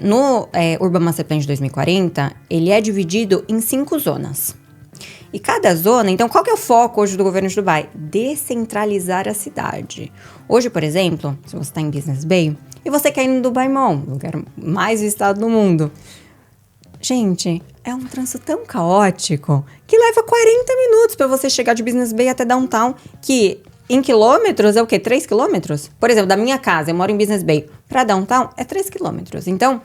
no Urban Master Plan de 2040, ele é dividido em 5 zonas. E cada zona, então, qual que é o foco hoje do governo de Dubai? Descentralizar a cidade. Hoje, por exemplo, se você está em Business Bay e você quer ir no Dubai Mall, o lugar mais visitado do mundo, gente, é um trânsito tão caótico que leva 40 minutos para você chegar de Business Bay até Downtown, que em quilômetros é o quê? 3 quilômetros? Por exemplo, da minha casa, eu moro em Business Bay, para Downtown é 3 quilômetros. Então,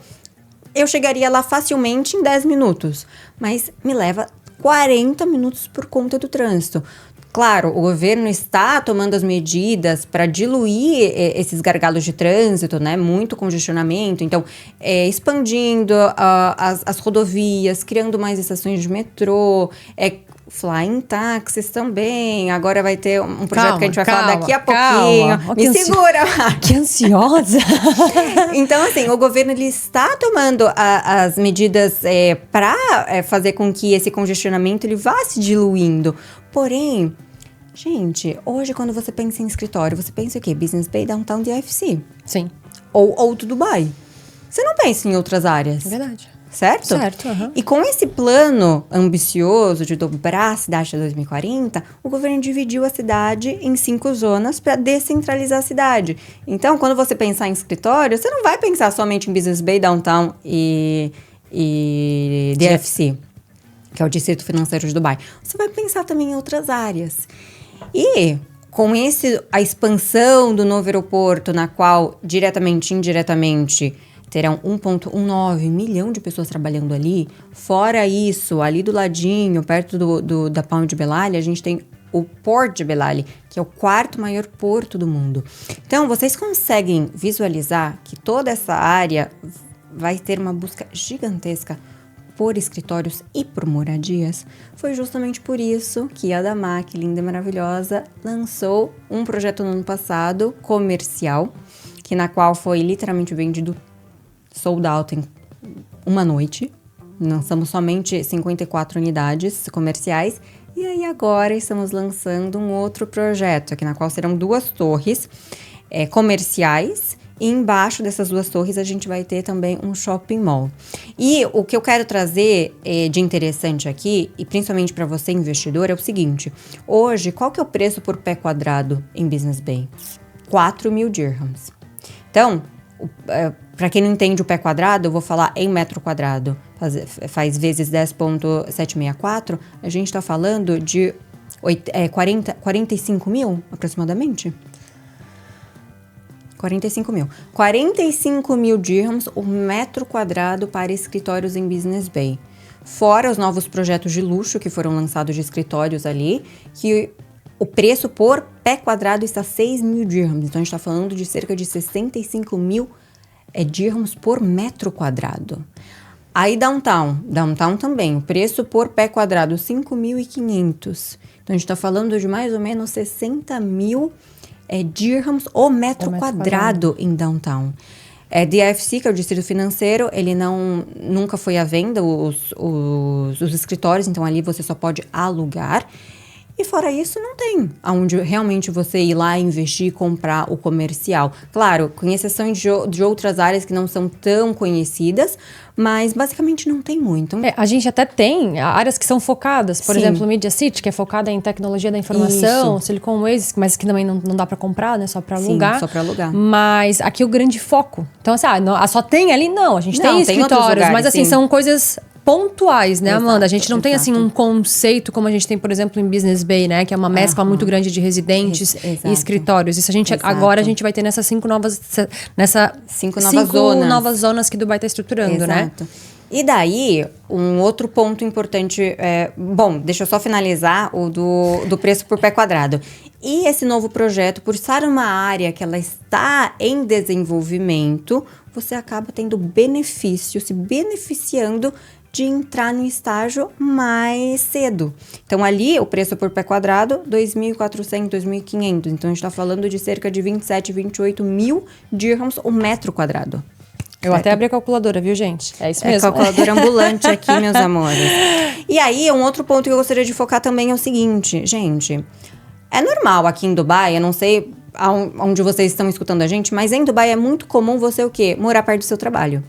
eu chegaria lá facilmente em 10 minutos, mas me leva 40 minutos por conta do trânsito. Claro, o governo está tomando as medidas para diluir esses gargalos de trânsito, né? Muito congestionamento. Então, expandindo as rodovias, criando mais estações de metrô, flying taxis também. Agora vai ter um projeto que a gente vai falar daqui a pouquinho. Me segura! Que ansiosa! Então, assim, o governo ele está tomando as medidas para fazer com que esse congestionamento ele vá se diluindo. Porém, gente, hoje quando você pensa em escritório, você pensa o quê? Business Bay, Downtown, DIFC. Sim. Ou do Dubai. Você não pensa em outras áreas. É verdade. Certo? Certo, uhum. E com esse plano ambicioso de dobrar a cidade até 2040, o governo dividiu a cidade em 5 zonas para descentralizar a cidade. Então, quando você pensar em escritório, você não vai pensar somente em Business Bay, Downtown e DFC, que é o Distrito Financeiro de Dubai. Você vai pensar também em outras áreas. E com a expansão do novo aeroporto, na qual, diretamente e indiretamente, terão 1,19 milhão de pessoas trabalhando ali. Fora isso, ali do ladinho, perto da Palm de Belali, a gente tem o Port de Belali, que é o 4º maior porto do mundo. Então, vocês conseguem visualizar que toda essa área vai ter uma busca gigantesca por escritórios e por moradias, foi justamente por isso que a Damac, linda e maravilhosa, lançou um projeto no ano passado, comercial, que na qual foi literalmente vendido sold out em uma noite. Lançamos somente 54 unidades comerciais. E aí agora estamos lançando um outro projeto, aqui na qual serão 2 torres comerciais. E embaixo dessas 2 torres a gente vai ter também um shopping mall. E o que eu quero trazer de interessante aqui, e principalmente para você investidor, é o seguinte. Hoje, qual que é o preço por pé quadrado em Business Bay? 4.000 dirhams. Então, para quem não entende o pé quadrado, eu vou falar em metro quadrado. Faz vezes 10,764, a gente está falando de 45 mil, aproximadamente? 45 mil. 45 mil dirhams o metro quadrado para escritórios em Business Bay. Fora os novos projetos de luxo que foram lançados de escritórios ali, que o preço por pé quadrado está 6.000 dirhams. Então, a gente está falando de cerca de 65 mil dirhams por metro quadrado. Aí, downtown também, o preço por pé quadrado, 5.500. Então, a gente está falando de mais ou menos 60 mil dirhams o metro quadrado em downtown. DIFC, que é o Distrito Financeiro, ele nunca foi à venda, os escritórios, então ali você só pode alugar. E fora isso, não tem aonde realmente você ir lá investir e comprar o comercial. Claro, com exceção de outras áreas que não são tão conhecidas, mas basicamente não tem muito. A gente até tem áreas que são focadas, por exemplo, o Media City, que é focada em tecnologia da informação, isso. Silicon Oasis, mas que também não dá para comprar, né? Só para alugar. Sim, só para alugar. Mas aqui o grande foco. Então, assim, só tem ali? Não, a gente tem escritórios, lugares, mas assim, são coisas pontuais, né, Amanda? A gente não tem, assim, um conceito como a gente tem, por exemplo, em Business Bay, né? Que é uma mescla muito grande de residentes e escritórios. Isso agora a gente vai ter nessas 5 novas zonas que Dubai está estruturando, né? E daí, um outro ponto importante, deixa eu só finalizar o do preço por pé quadrado. E esse novo projeto, por estar numa área que ela está em desenvolvimento, você acaba tendo se beneficiando de entrar no estágio mais cedo. Então, ali, o preço por pé quadrado, 2.400, 2.500. Então, a gente está falando de cerca de 27, 28 mil dirhams o metro quadrado. Eu até abri a calculadora, viu, gente? É isso mesmo. Calculadora ambulante aqui, meus amores. E aí, um outro ponto que eu gostaria de focar também é o seguinte, gente. É normal aqui em Dubai, eu não sei onde vocês estão escutando a gente, mas em Dubai é muito comum você o quê? Morar perto do seu trabalho.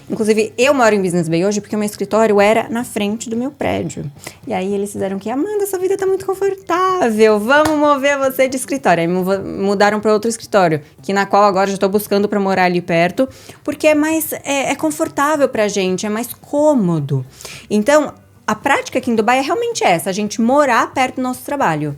Inclusive, eu moro em Business Bay hoje porque o meu escritório era na frente do meu prédio. E aí, eles fizeram que, Amanda, essa vida tá muito confortável, vamos mover você de escritório. Aí mudaram para outro escritório, na qual agora já estou buscando para morar ali perto, porque é confortável pra gente, é mais cômodo. Então, a prática aqui em Dubai é realmente essa, a gente morar perto do nosso trabalho.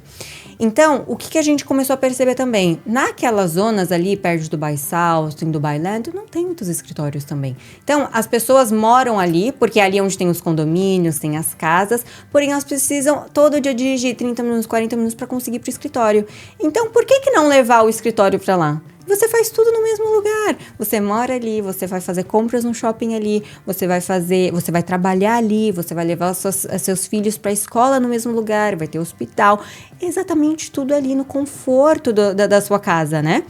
Então, o que a gente começou a perceber também? Naquelas zonas ali, perto de Dubai South, em Dubai Land, não tem muitos escritórios também. Então, as pessoas moram ali, porque é ali onde tem os condomínios, tem as casas, porém elas precisam todo dia dirigir 30 minutos, 40 minutos para conseguir ir para o escritório. Então, por que não levar o escritório para lá? Você faz tudo no mesmo lugar. Você mora ali, você vai fazer compras no shopping ali, você vai trabalhar ali, você vai levar seus filhos para a escola no mesmo lugar, vai ter hospital, exatamente tudo ali no conforto da sua casa, né?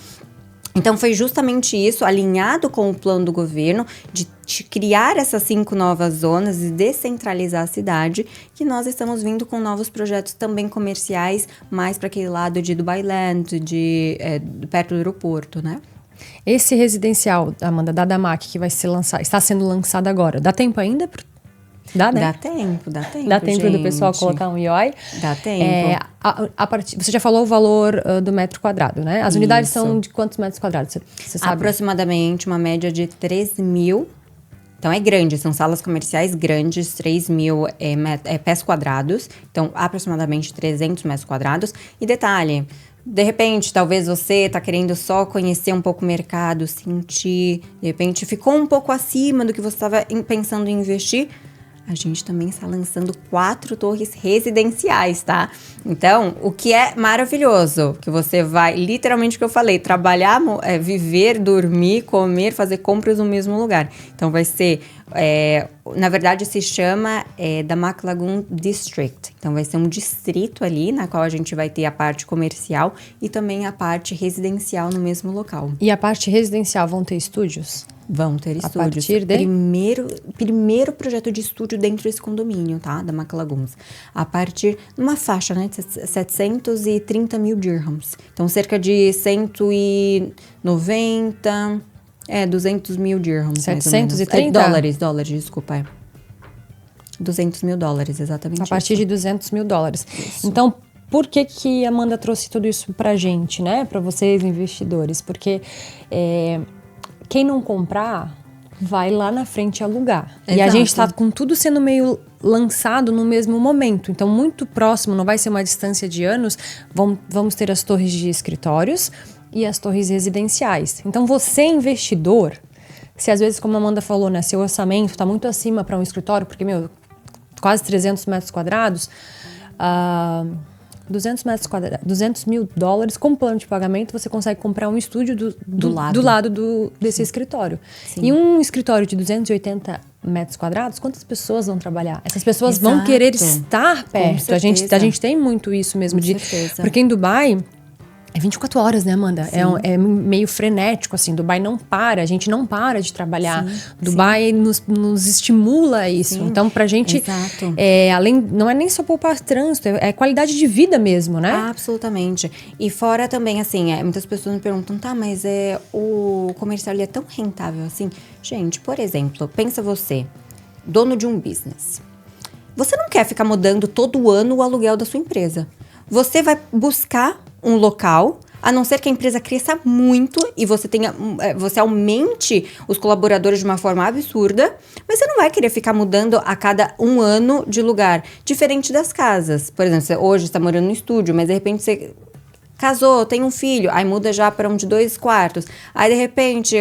Então, foi justamente isso, alinhado com o plano do governo, de criar essas 5 novas zonas e descentralizar a cidade, que nós estamos vindo com novos projetos também comerciais, mais para aquele lado de Dubai Land, perto do aeroporto, né? Esse residencial, Amanda, da Damac, que está sendo lançado agora, dá tempo ainda? Dá, né? Dá tempo, Dá tempo do pessoal colocar um IOI. Dá tempo. Você já falou o valor do metro quadrado, né? As unidades são de quantos metros quadrados? Você sabe? Aproximadamente uma média de 3.000. Então, é grande, são salas comerciais grandes, 3.000 pés quadrados. Então, aproximadamente 300 metros quadrados. E detalhe, de repente, talvez você está querendo só conhecer um pouco o mercado, sentir, de repente ficou um pouco acima do que você estava pensando em investir. a gente também está lançando 4 torres residenciais, tá? Então, o que é maravilhoso, que você vai, literalmente o que eu falei, trabalhar, viver, dormir, comer, fazer compras no mesmo lugar. Então, vai ser, na verdade, se chama Damak Lagoon District. Então, vai ser um distrito ali, na qual a gente vai ter a parte comercial e também a parte residencial no mesmo local. E a parte residencial vão ter estúdios? Vão ter estúdios. A partir de? Primeiro projeto de estúdio dentro desse condomínio, tá? Da Damak Lagoons. A partir de uma faixa, né? De 730 mil dirhams. Então, cerca de 190... 200 mil dirhams. 730? Dólares, desculpa. 200 mil dólares, exatamente. A partir de 200 mil dólares. Isso. Então, por que a Amanda trouxe tudo isso pra gente, né? Pra vocês, investidores? Porque quem não comprar vai lá na frente alugar. Exato. E a gente tá com tudo sendo meio lançado no mesmo momento. Então, muito próximo, não vai ser uma distância de anos. Vamos ter as torres de escritórios e as torres residenciais. Então, você investidor, se às vezes, como a Amanda falou, né, seu orçamento está muito acima para um escritório, porque, quase 300 metros quadrados, 200 mil dólares, com plano de pagamento, você consegue comprar um estúdio do lado desse escritório. Sim. E um escritório de 280 metros quadrados, quantas pessoas vão trabalhar? Essas pessoas vão querer estar perto. A gente tem muito isso mesmo. Porque em Dubai... É 24 horas, né, Amanda? É meio frenético, assim. Dubai não para, a gente não para de trabalhar. Sim, Dubai nos estimula a isso.Sim, então, pra gente, além, não é nem só poupar trânsito, é qualidade de vida mesmo, né? Absolutamente. E fora também, assim, muitas pessoas me perguntam, tá, mas o comercial ele é tão rentável assim? Gente, por exemplo, pensa você, dono de um business. Você não quer ficar mudando todo ano o aluguel da sua empresa. Você vai buscar um local, a não ser que a empresa cresça muito e você aumente os colaboradores de uma forma absurda, mas você não vai querer ficar mudando a cada 1 ano de lugar. Diferente das casas. Por exemplo, você hoje está morando no estúdio, mas de repente você casou, tem um filho, aí muda já para um de 2 quartos. Aí, de repente,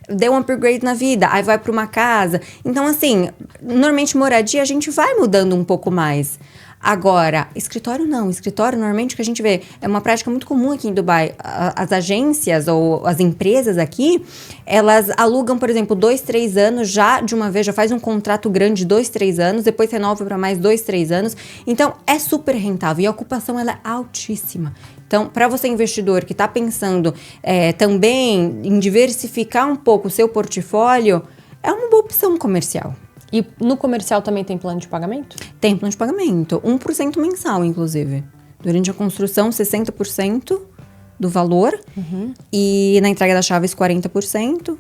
deu um upgrade na vida, aí vai para uma casa. Então, assim, normalmente moradia a gente vai mudando um pouco mais. Agora, escritório não. Escritório, normalmente, o que a gente vê é uma prática muito comum aqui em Dubai. As agências ou as empresas aqui, elas alugam, por exemplo, 2, 3 anos já de uma vez, já faz um contrato grande de 2, 3 anos, depois renova para mais 2, 3 anos. Então, é super rentável e a ocupação ela é altíssima. Então, para você investidor que está pensando também em diversificar um pouco o seu portfólio, é uma boa opção comercial. E no comercial também tem plano de pagamento? Tem plano de pagamento, 1% mensal, inclusive. Durante a construção, 60% do valor. Uhum. E na entrega das chaves, 40%.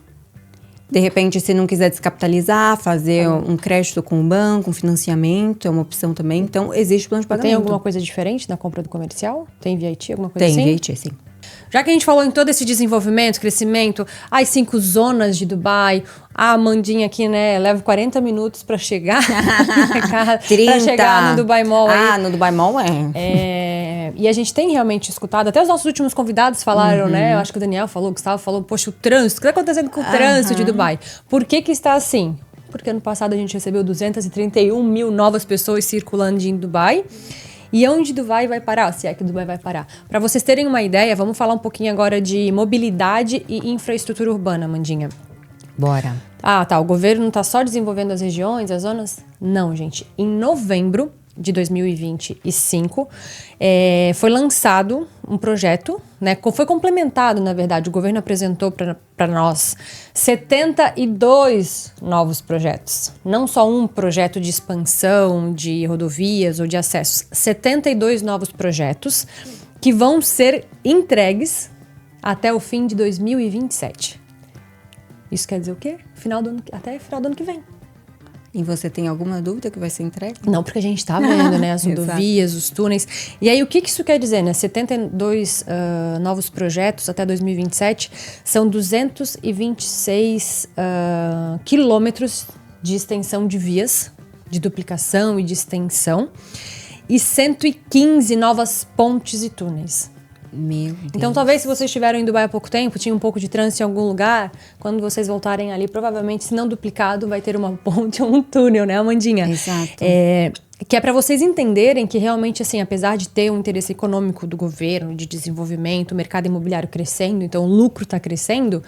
De repente, se não quiser descapitalizar, fazer um crédito com o banco, um financiamento, é uma opção também. Então, existe plano de pagamento. Tem alguma coisa diferente na compra do comercial? Tem VAT, alguma coisa assim? Tem VAT, sim. Já que a gente falou em todo esse desenvolvimento, crescimento, as 5 zonas de Dubai, a Amandinha aqui, né, leva 40 minutos para chegar para chegar no Dubai Mall. No Dubai Mall E a gente tem realmente escutado, até os nossos últimos convidados falaram, né, eu acho que o Daniel falou, o Gustavo falou, poxa, o trânsito, o que está acontecendo com o trânsito de Dubai? Por que está assim? Porque ano passado a gente recebeu 231 mil novas pessoas circulando em Dubai. E onde Dubai vai parar? Se é que Dubai vai parar. Para vocês terem uma ideia, vamos falar um pouquinho agora de mobilidade e infraestrutura urbana, Mandinha. Bora. Tá. O governo não está só desenvolvendo as regiões, as zonas? Não, gente. Em novembro de 2025, foi lançado um projeto, né? Foi complementado, na verdade. O governo apresentou para nós 72 novos projetos. Não só um projeto de expansão de rodovias ou de acessos. 72 novos projetos que vão ser entregues até o fim de 2027. Isso quer dizer o quê? Até final do ano que vem. E você tem alguma dúvida que vai ser entregue? Não, porque a gente tá vendo, né, as rodovias, os túneis. E aí, o que isso quer dizer, né? 72 novos projetos até 2027 são 226 quilômetros de extensão de vias, de duplicação e de extensão, e 115 novas pontes e túneis. Meu Deus. Então, talvez se vocês estiveram em Dubai há pouco tempo, tinha um pouco de trânsito em algum lugar, quando vocês voltarem ali, provavelmente, se não duplicado, vai ter uma ponte ou um túnel, né, Amandinha? Exato. Que é para vocês entenderem que realmente, assim, apesar de ter um interesse econômico do governo, de desenvolvimento, o mercado imobiliário crescendo, então o lucro está crescendo,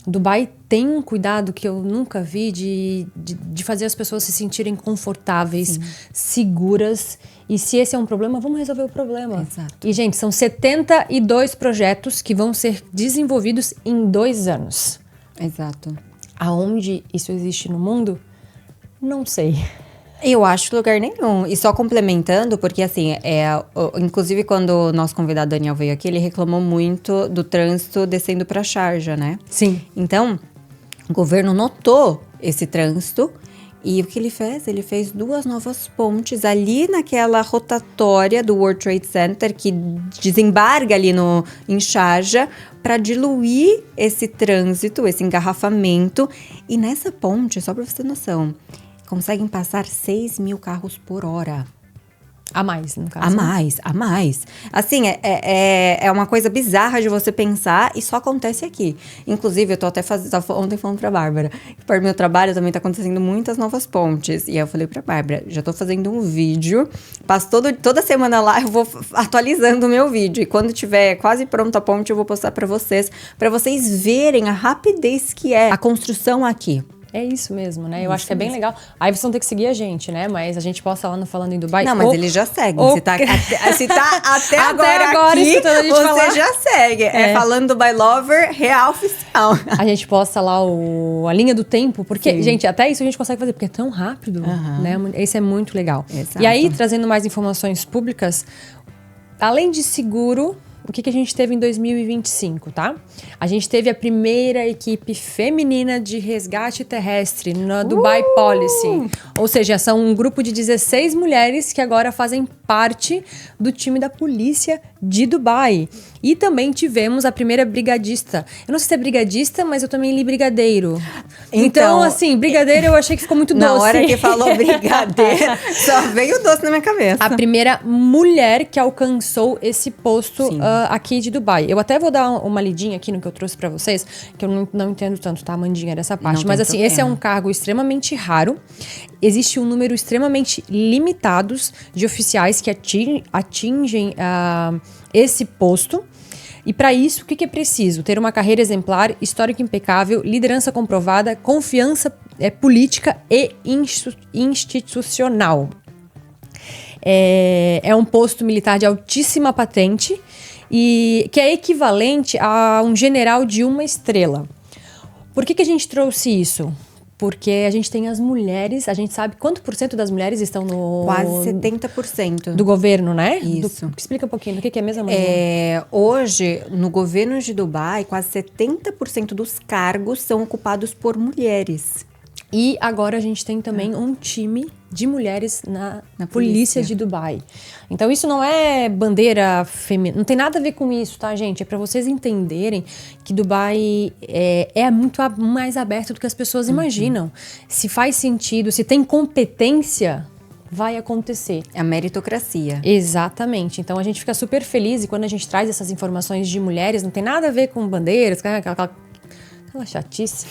Dubai tem um cuidado que eu nunca vi de fazer as pessoas se sentirem confortáveis, seguras. E se esse é um problema, vamos resolver o problema. Exato. E, gente, são 72 projetos que vão ser desenvolvidos em 2 anos. Exato. Aonde isso existe no mundo? Não sei. Eu acho lugar nenhum. E só complementando, porque assim, inclusive quando o nosso convidado Daniel veio aqui, ele reclamou muito do trânsito descendo para Sharjah, né? Sim. Então, o governo notou esse trânsito e o que ele fez? Ele fez 2 novas pontes ali naquela rotatória do World Trade Center que desembarga ali em Sharjah para diluir esse trânsito, esse engarrafamento. E nessa ponte, só para você ter noção, conseguem passar 6 mil carros por hora. A mais, no caso. A mais. Assim, é uma coisa bizarra de você pensar e só acontece aqui. Inclusive, eu tô até ontem falando pra Bárbara, que para o meu trabalho também tá acontecendo muitas novas pontes. E aí eu falei pra Bárbara, já tô fazendo um vídeo, passo toda semana lá, eu vou atualizando o meu vídeo. E quando tiver quase pronta a ponte, eu vou postar pra vocês verem a rapidez que é a construção aqui. É isso mesmo, né? Eu acho que é bem legal. Aí vocês vão ter que seguir a gente, né? Mas a gente posta lá no Falando em Dubai. Não, mas eles já seguem. Se tá até agora aqui, escutando a gente você falar. já segue. É Falando Dubai Lover real oficial. A gente posta lá a linha do tempo, porque, gente, até isso a gente consegue fazer, porque é tão rápido, né? Isso é muito legal. Exato. E aí, trazendo mais informações públicas, além de seguro, o que a gente teve em 2025, tá? A gente teve a primeira equipe feminina de resgate terrestre na Dubai Policy. Ou seja, são um grupo de 16 mulheres que agora fazem parte do time da polícia de Dubai. E também tivemos a primeira brigadista. Eu não sei se é brigadista, mas eu também li brigadeiro. Então assim, brigadeiro eu achei que ficou muito doce. Na hora que falou brigadeiro, só veio doce na minha cabeça. A primeira mulher que alcançou esse posto aqui de Dubai. Eu até vou dar uma lidinha aqui no que eu trouxe pra vocês, que eu não entendo tanto, tá, Amandinha, dessa parte. Mas assim, esse é um cargo extremamente raro. Existe um número extremamente limitado de oficiais que atingem esse posto. E para isso, o que é preciso? Ter uma carreira exemplar, histórico impecável, liderança comprovada, confiança política e institucional. É um posto militar de altíssima patente e que é equivalente a um general de 1 estrela. Por que a gente trouxe isso? Porque a gente tem as mulheres, a gente sabe quanto por cento das mulheres estão no... Quase 70%. Do governo, né? Isso. Explica um pouquinho, do que é mesmo? Hoje, no governo de Dubai, quase 70% dos cargos são ocupados por mulheres. E agora a gente tem também um time de mulheres na polícia de Dubai. Então isso não é bandeira feminina, não tem nada a ver com isso, tá, gente? É para vocês entenderem que Dubai é muito mais aberto do que as pessoas imaginam. Se faz sentido, se tem competência, vai acontecer. É a meritocracia. Exatamente. Então a gente fica super feliz e quando a gente traz essas informações de mulheres, não tem nada a ver com bandeiras, aquela chatice.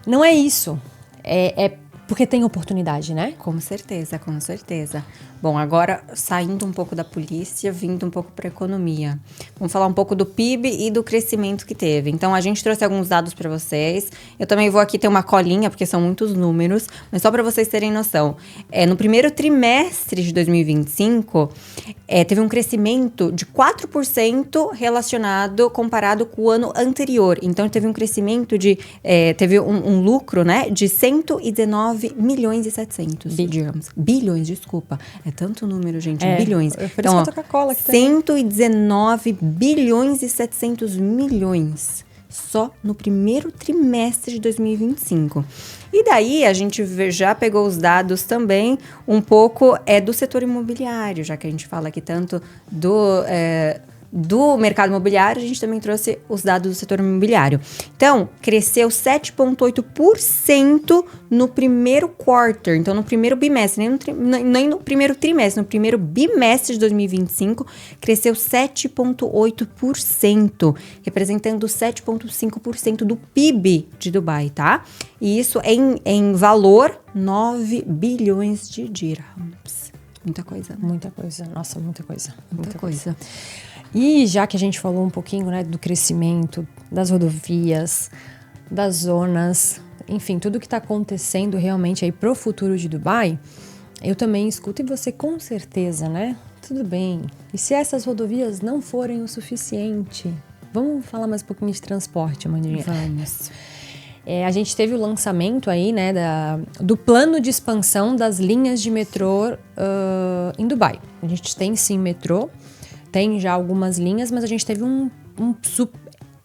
Não é isso. É porque tem oportunidade, né? Com certeza, com certeza. Bom, agora saindo um pouco da polícia, vindo um pouco para a economia. Vamos falar um pouco do PIB e do crescimento que teve. Então, a gente trouxe alguns dados para vocês. Eu também vou aqui ter uma colinha, porque são muitos números, mas só para vocês terem noção. No primeiro trimestre de 2025, teve um crescimento de 4% relacionado, comparado com o ano anterior. Então, teve um crescimento teve um lucro, né, de 119 milhões e 700, digamos. Bilhões, desculpa. É tanto número, gente, bilhões. Então, Coca-Cola que 119 bilhões e 700 milhões só no primeiro trimestre de 2025. E daí a gente já pegou os dados também do setor imobiliário, já que a gente fala aqui tanto do mercado imobiliário, a gente também trouxe os dados do setor imobiliário. Então, cresceu 7,8% no primeiro quarter, então no primeiro bimestre, nem no primeiro trimestre, no primeiro bimestre de 2025, cresceu 7,8%, representando 7,5% do PIB de Dubai, tá? E isso em valor, 9 bilhões de dirhams. Muita coisa, né? Muita coisa, nossa, muita coisa. Muita coisa. E já que a gente falou um pouquinho, né, do crescimento, das rodovias, das zonas, enfim, tudo que está acontecendo realmente aí pro futuro de Dubai, eu também escuto, e você com certeza, né? Tudo bem. E se essas rodovias não forem o suficiente? Vamos falar mais um pouquinho de transporte, Amandinha? Vamos. A gente teve o lançamento aí, né, do plano de expansão das linhas de metrô em Dubai. A gente tem sim metrô, tem já algumas linhas, mas a gente teve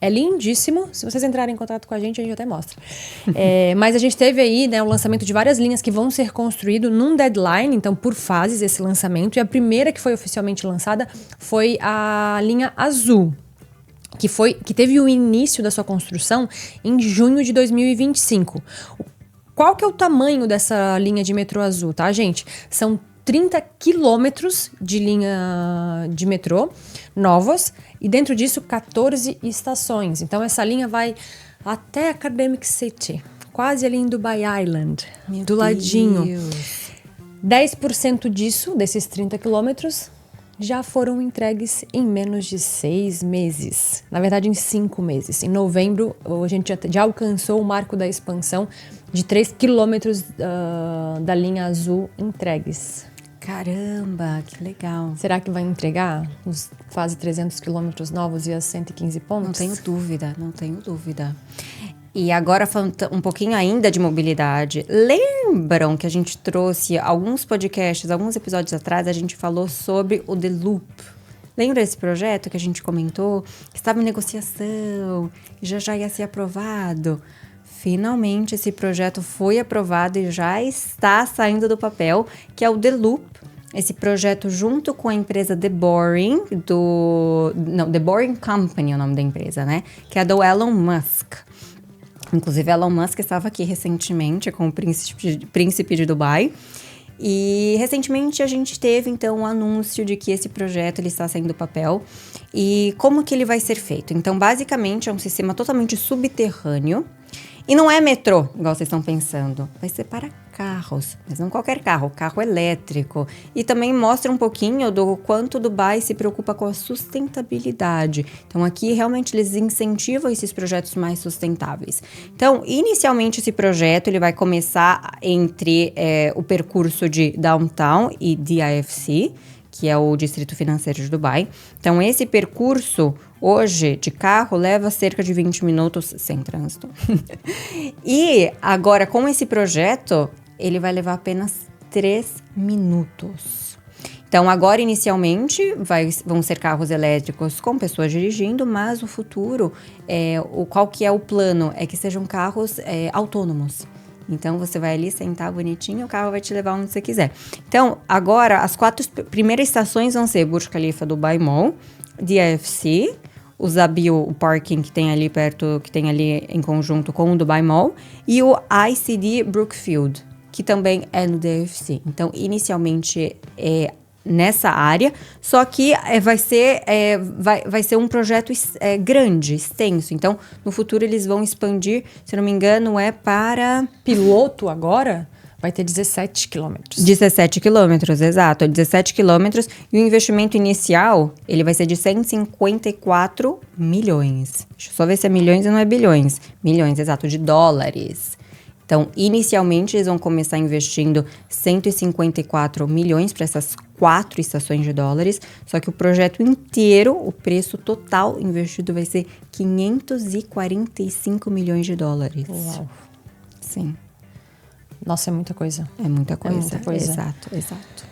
é lindíssimo. Se vocês entrarem em contato com a gente até mostra. Mas a gente teve aí, né, o lançamento de várias linhas que vão ser construídas num deadline, então por fases esse lançamento. E a primeira que foi oficialmente lançada foi a linha azul, que teve o início da sua construção em junho de 2025. Qual que é o tamanho dessa linha de metrô azul, tá, gente? São 30 quilômetros de linha de metrô novas e dentro disso 14 estações. Então essa linha vai até Academic City, quase ali em Dubai Island, do ladinho. 10% desses 30 quilômetros já foram entregues em menos de 6 meses. Na verdade, em 5 meses. Em novembro, a gente já alcançou o marco da expansão de 3 quilômetros da linha azul entregues. Caramba, que legal. Será que vai entregar os quase 300 quilômetros novos e as 115 pontos? Não tenho dúvida. E agora falando um pouquinho ainda de mobilidade, lembram que a gente trouxe alguns podcasts, alguns episódios atrás, a gente falou sobre o The Loop. Lembra desse projeto que a gente comentou? Que estava em negociação, já ia ser aprovado. Finalmente esse projeto foi aprovado e já está saindo do papel, que é o The Loop. Esse projeto junto com a empresa The Boring, The Boring Company é o nome da empresa, né? Que é do Elon Musk. Inclusive, Elon Musk estava aqui recentemente com o príncipe de Dubai. E recentemente a gente teve, então, um anúncio de que esse projeto ele está saindo do papel. E como que ele vai ser feito? Então, basicamente, é um sistema totalmente subterrâneo. E não é metrô, igual vocês estão pensando. Vai ser para carros, mas não qualquer carro elétrico. E também mostra um pouquinho do quanto Dubai se preocupa com a sustentabilidade. Então, aqui, realmente, eles incentivam esses projetos mais sustentáveis. Então, inicialmente, esse projeto ele vai começar entre o percurso de Downtown e DIFC, que é o Distrito Financeiro de Dubai. Então, esse percurso, hoje, de carro, leva cerca de 20 minutos sem trânsito. E agora, com esse projeto, ele vai levar apenas 3 minutos. Então, agora, inicialmente, vão ser carros elétricos com pessoas dirigindo, mas o futuro, qual que é o plano? É que sejam carros autônomos. Então, você vai ali sentar bonitinho, o carro vai te levar onde você quiser. Então, agora, as 4 primeiras estações vão ser Burj Khalifa, Dubai Mall, DIFC, o Zabil, o parking que tem ali perto, que tem ali em conjunto com o Dubai Mall, e o ICD Brookfield, que também é no DIFC. Então, inicialmente, nessa área, só que vai ser um projeto grande, extenso. Então, no futuro eles vão expandir, se não me engano, para... Piloto agora vai ter 17 quilômetros. 17 quilômetros, exato. 17 quilômetros. E o investimento inicial, ele vai ser de 154 milhões. Deixa eu só ver se é milhões e não é bilhões. Milhões, exato, de dólares. Então, inicialmente, eles vão começar investindo 154 milhões para essas 4 estações de dólares. Só que o projeto inteiro, o preço total investido vai ser 545 milhões de dólares. Uau. Sim. Nossa, é muita coisa. É muita coisa. É muita coisa. Exato.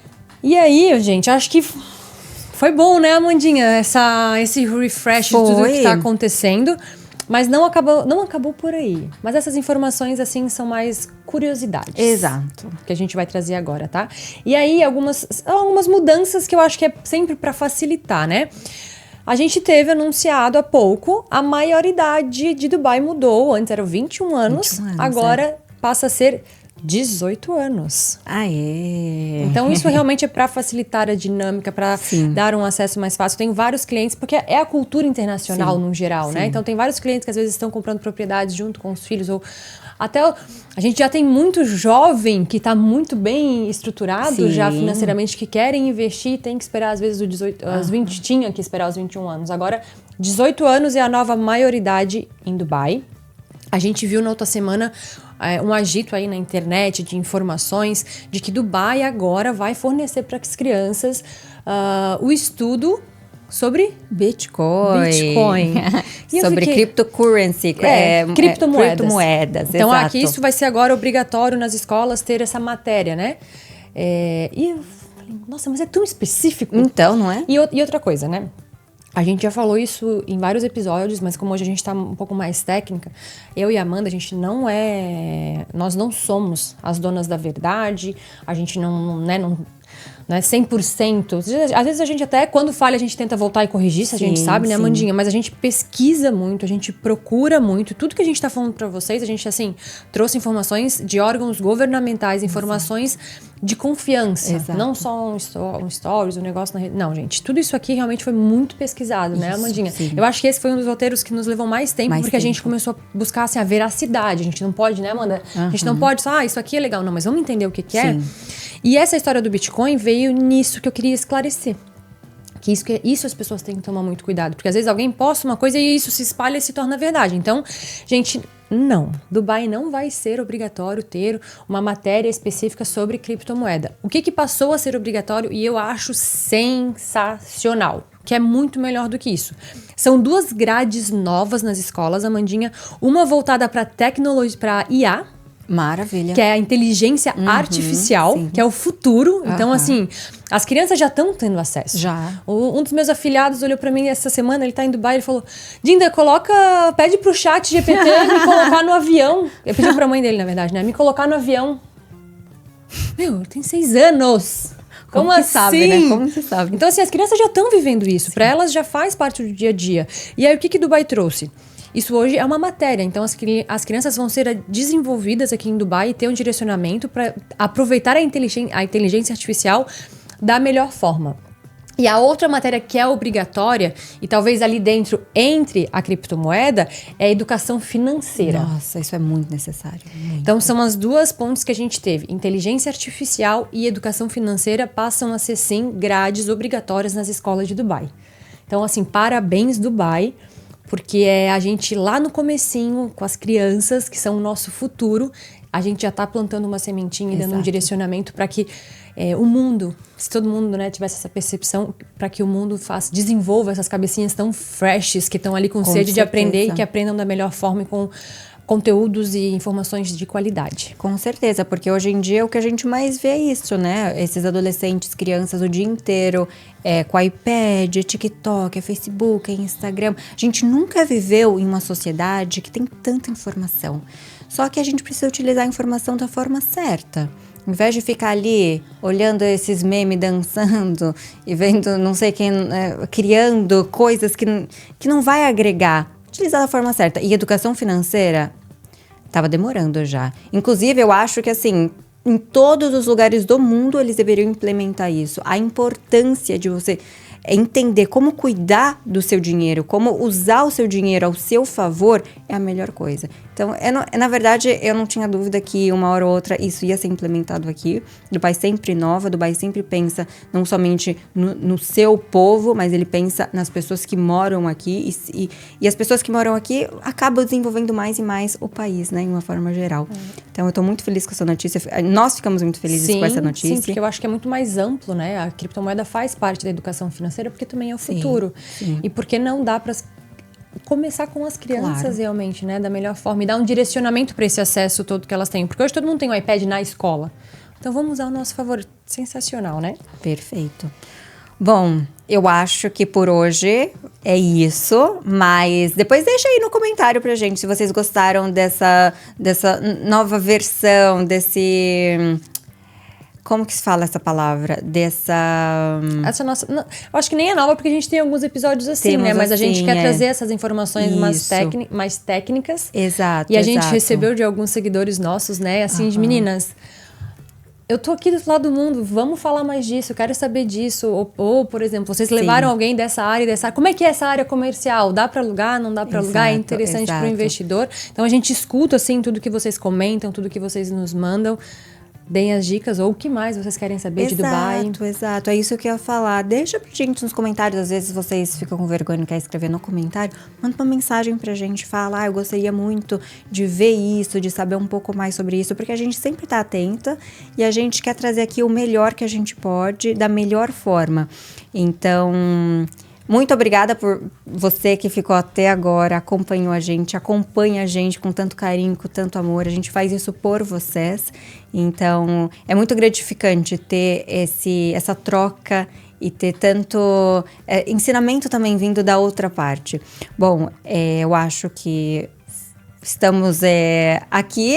E aí, gente, acho que foi bom, né, Amandinha? Esse refresh de tudo que está acontecendo. Mas não acabou por aí. Mas essas informações, assim, são mais curiosidades. Exato. Que a gente vai trazer agora, tá? E aí, algumas mudanças que eu acho que é sempre para facilitar, né? a gente teve anunciado há pouco, a maioridade de Dubai mudou. Antes eram 21 anos, agora passa a ser 18 anos. Então isso realmente é para facilitar a dinâmica, para dar um acesso mais fácil. Tem vários clientes, porque é a cultura internacional no geral, né? Então tem vários clientes que às vezes estão comprando propriedades junto com os filhos, ou até a gente já tem muito jovem que está muito bem estruturado já financeiramente, que querem investir, tem que esperar às vezes os 18, os 20, tinha que esperar os 21 anos. Agora 18 anos é a nova maioridade em Dubai. A gente viu na outra semana um agito aí na internet de informações de que Dubai agora vai fornecer para as crianças o estudo sobre Bitcoin. Sobre cryptocurrency. Criptomoedas. Então, aqui isso vai ser agora obrigatório nas escolas ter essa matéria, né? E eu falei, nossa, mas é tão específico. Então, não é? E outra coisa, né? A gente já falou isso em vários episódios, mas como hoje a gente está um pouco mais técnica, eu e a Amanda, a gente nós não somos as donas da verdade, a gente não é 100%. Às vezes a gente até, quando falha, a gente tenta voltar e corrigir, se a gente sabe, né, Amandinha? Mas a gente pesquisa muito, a gente procura muito. Tudo que a gente tá falando pra vocês, a gente, assim, trouxe informações de órgãos governamentais, informações de confiança. Exato. Não só um stories, um negócio na rede. Não, gente, tudo isso aqui realmente foi muito pesquisado, né, Amandinha? Eu acho que esse foi um dos roteiros que nos levou mais tempo, porque a gente começou a buscar, assim, a veracidade. A gente não pode, né, Amanda? A gente não pode só, isso aqui é legal. Não, mas vamos entender o que é. E essa história do Bitcoin veio nisso que eu queria esclarecer. Que isso as pessoas têm que tomar muito cuidado. Porque às vezes alguém posta uma coisa e isso se espalha e se torna verdade. Então, gente, não. Dubai não vai ser obrigatório ter uma matéria específica sobre criptomoeda. O que passou a ser obrigatório e eu acho sensacional, que é muito melhor do que isso. São 2 grades novas nas escolas, Amandinha. Uma voltada para tecnologia, para IA. Maravilha. Que é a inteligência artificial, que é o futuro. Então, assim, as crianças já estão tendo acesso. Já. Um dos meus afilhados olhou pra mim essa semana, ele tá em Dubai, ele falou, Dinda, pede pro chat GPT me colocar no avião. Eu pedi pra mãe dele, na verdade, né? Me colocar no avião. Meu, ele tem 6 anos. Como assim? Sabe, né? Como se sabe? Então, assim, as crianças já estão vivendo isso. Pra elas já faz parte do dia a dia. E aí, o que Dubai trouxe? Isso hoje é uma matéria, então as crianças vão ser desenvolvidas aqui em Dubai e ter um direcionamento para aproveitar a inteligência artificial da melhor forma. E a outra matéria que é obrigatória, e talvez ali dentro entre a criptomoeda, é a educação financeira. Nossa, isso é muito necessário. Muito. Então são as 2 pontos que a gente teve. Inteligência artificial e educação financeira passam a ser, sim, grades obrigatórias nas escolas de Dubai. Então, assim, parabéns, Dubai. Porque a gente lá no comecinho, com as crianças, que são o nosso futuro, a gente já está plantando uma sementinha e dando um direcionamento para que o mundo, se todo mundo, né, tivesse essa percepção, para que o mundo desenvolva essas cabecinhas tão freshes, que estão ali com sede de aprender e que aprendam da melhor forma e com conteúdos e informações de qualidade. Com certeza, porque hoje em dia o que a gente mais vê é isso, né? Esses adolescentes, crianças o dia inteiro com iPad, TikTok, Facebook, Instagram. A gente nunca viveu em uma sociedade que tem tanta informação. Só que a gente precisa utilizar a informação da forma certa. Ao invés de ficar ali olhando esses memes dançando e vendo não sei quem, criando coisas que não vai agregar. Utilizar da forma certa. E educação financeira estava demorando já. Inclusive, eu acho que assim, em todos os lugares do mundo eles deveriam implementar isso. A importância de você entender como cuidar do seu dinheiro, como usar o seu dinheiro ao seu favor é a melhor coisa. Então, na verdade, eu não tinha dúvida que uma hora ou outra isso ia ser implementado aqui. Dubai sempre inova, Dubai sempre pensa não somente no seu povo, mas ele pensa nas pessoas que moram aqui e as pessoas que moram aqui acabam desenvolvendo mais e mais o país, né, de uma forma geral. Então, eu tô muito feliz com essa notícia. Nós ficamos muito felizes com essa notícia. Sim, porque eu acho que é muito mais amplo, né? A criptomoeda faz parte da educação financeira porque também é o futuro. Sim. E porque não dá para começar com as crianças realmente, né? Da melhor forma e dar um direcionamento para esse acesso todo que elas têm. Porque hoje todo mundo tem um iPad na escola. Então vamos usar o nosso favor. Sensacional, né? Perfeito. Bom, eu acho que por hoje é isso, mas depois deixa aí no comentário pra gente se vocês gostaram dessa nova versão, como que se fala essa palavra? Essa nossa... Não, eu acho que nem é nova, porque a gente tem alguns episódios assim, né? Mas a gente quer trazer essas informações mais técnicas. Exato, e a gente recebeu de alguns seguidores nossos, né? Assim, de meninas... Eu tô aqui do outro lado do mundo, vamos falar mais disso, eu quero saber disso. Ou por exemplo, vocês levaram alguém dessa área. Como é que é essa área comercial? Dá para alugar, não dá para alugar? É interessante para o investidor. Então a gente escuta assim tudo que vocês comentam, tudo que vocês nos mandam. Deem as dicas, ou o que mais vocês querem saber de Dubai. Exato, é isso que eu ia falar. Deixa pra gente nos comentários, às vezes vocês ficam com vergonha e não querem escrever no comentário, manda uma mensagem pra gente, fala, eu gostaria muito de ver isso, de saber um pouco mais sobre isso, porque a gente sempre tá atenta e a gente quer trazer aqui o melhor que a gente pode, da melhor forma. Então... muito obrigada por você que ficou até agora, acompanha a gente com tanto carinho, com tanto amor. A gente faz isso por vocês. Então, é muito gratificante ter essa troca e ter tanto ensinamento também vindo da outra parte. Bom, eu acho que estamos aqui,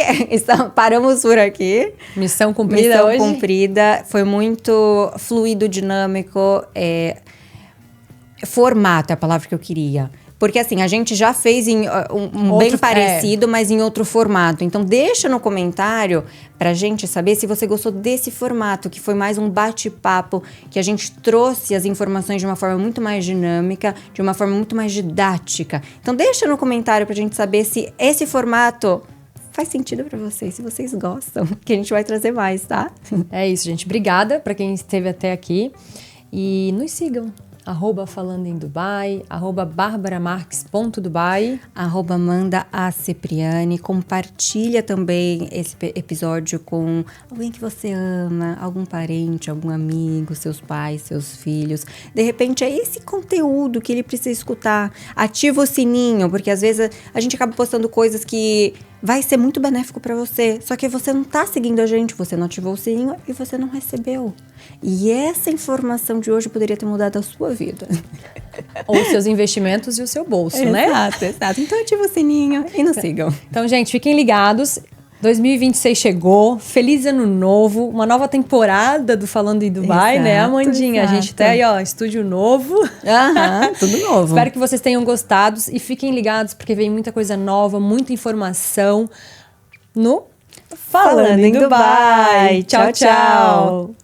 paramos por aqui. Missão cumprida hoje. Missão cumprida, foi muito fluido, dinâmico, formato é a palavra que eu queria. Porque assim, a gente já fez em bem parecido, mas em outro formato. Então deixa no comentário pra gente saber se você gostou desse formato, que foi mais um bate-papo, que a gente trouxe as informações de uma forma muito mais dinâmica, de uma forma muito mais didática. Então deixa no comentário pra gente saber se esse formato faz sentido pra vocês, se vocês gostam, que a gente vai trazer mais, tá? É isso, gente. Obrigada pra quem esteve até aqui. E nos sigam. @falando em Dubai, @barbaramarques.dubai, @Amanda_A_Cipriani. Compartilha também esse episódio com alguém que você ama, algum parente, algum amigo, seus pais, seus filhos. De repente é esse conteúdo que ele precisa escutar. Ativa o sininho, porque às vezes a gente acaba postando coisas que vai ser muito benéfico para você, só que você não tá seguindo a gente, você não ativou o sininho e você não recebeu. E essa informação de hoje poderia ter mudado a sua vida. Ou seus investimentos e o seu bolso, né? Exato. Então ativa o sininho e nos sigam. Então, gente, fiquem ligados. 2026 chegou, feliz ano novo, uma nova temporada do Falando em Dubai, né, Amandinha? A gente tá aí, estúdio novo. Tudo novo. Espero que vocês tenham gostado e fiquem ligados, porque vem muita coisa nova, muita informação no Falando em Dubai. Tchau, tchau.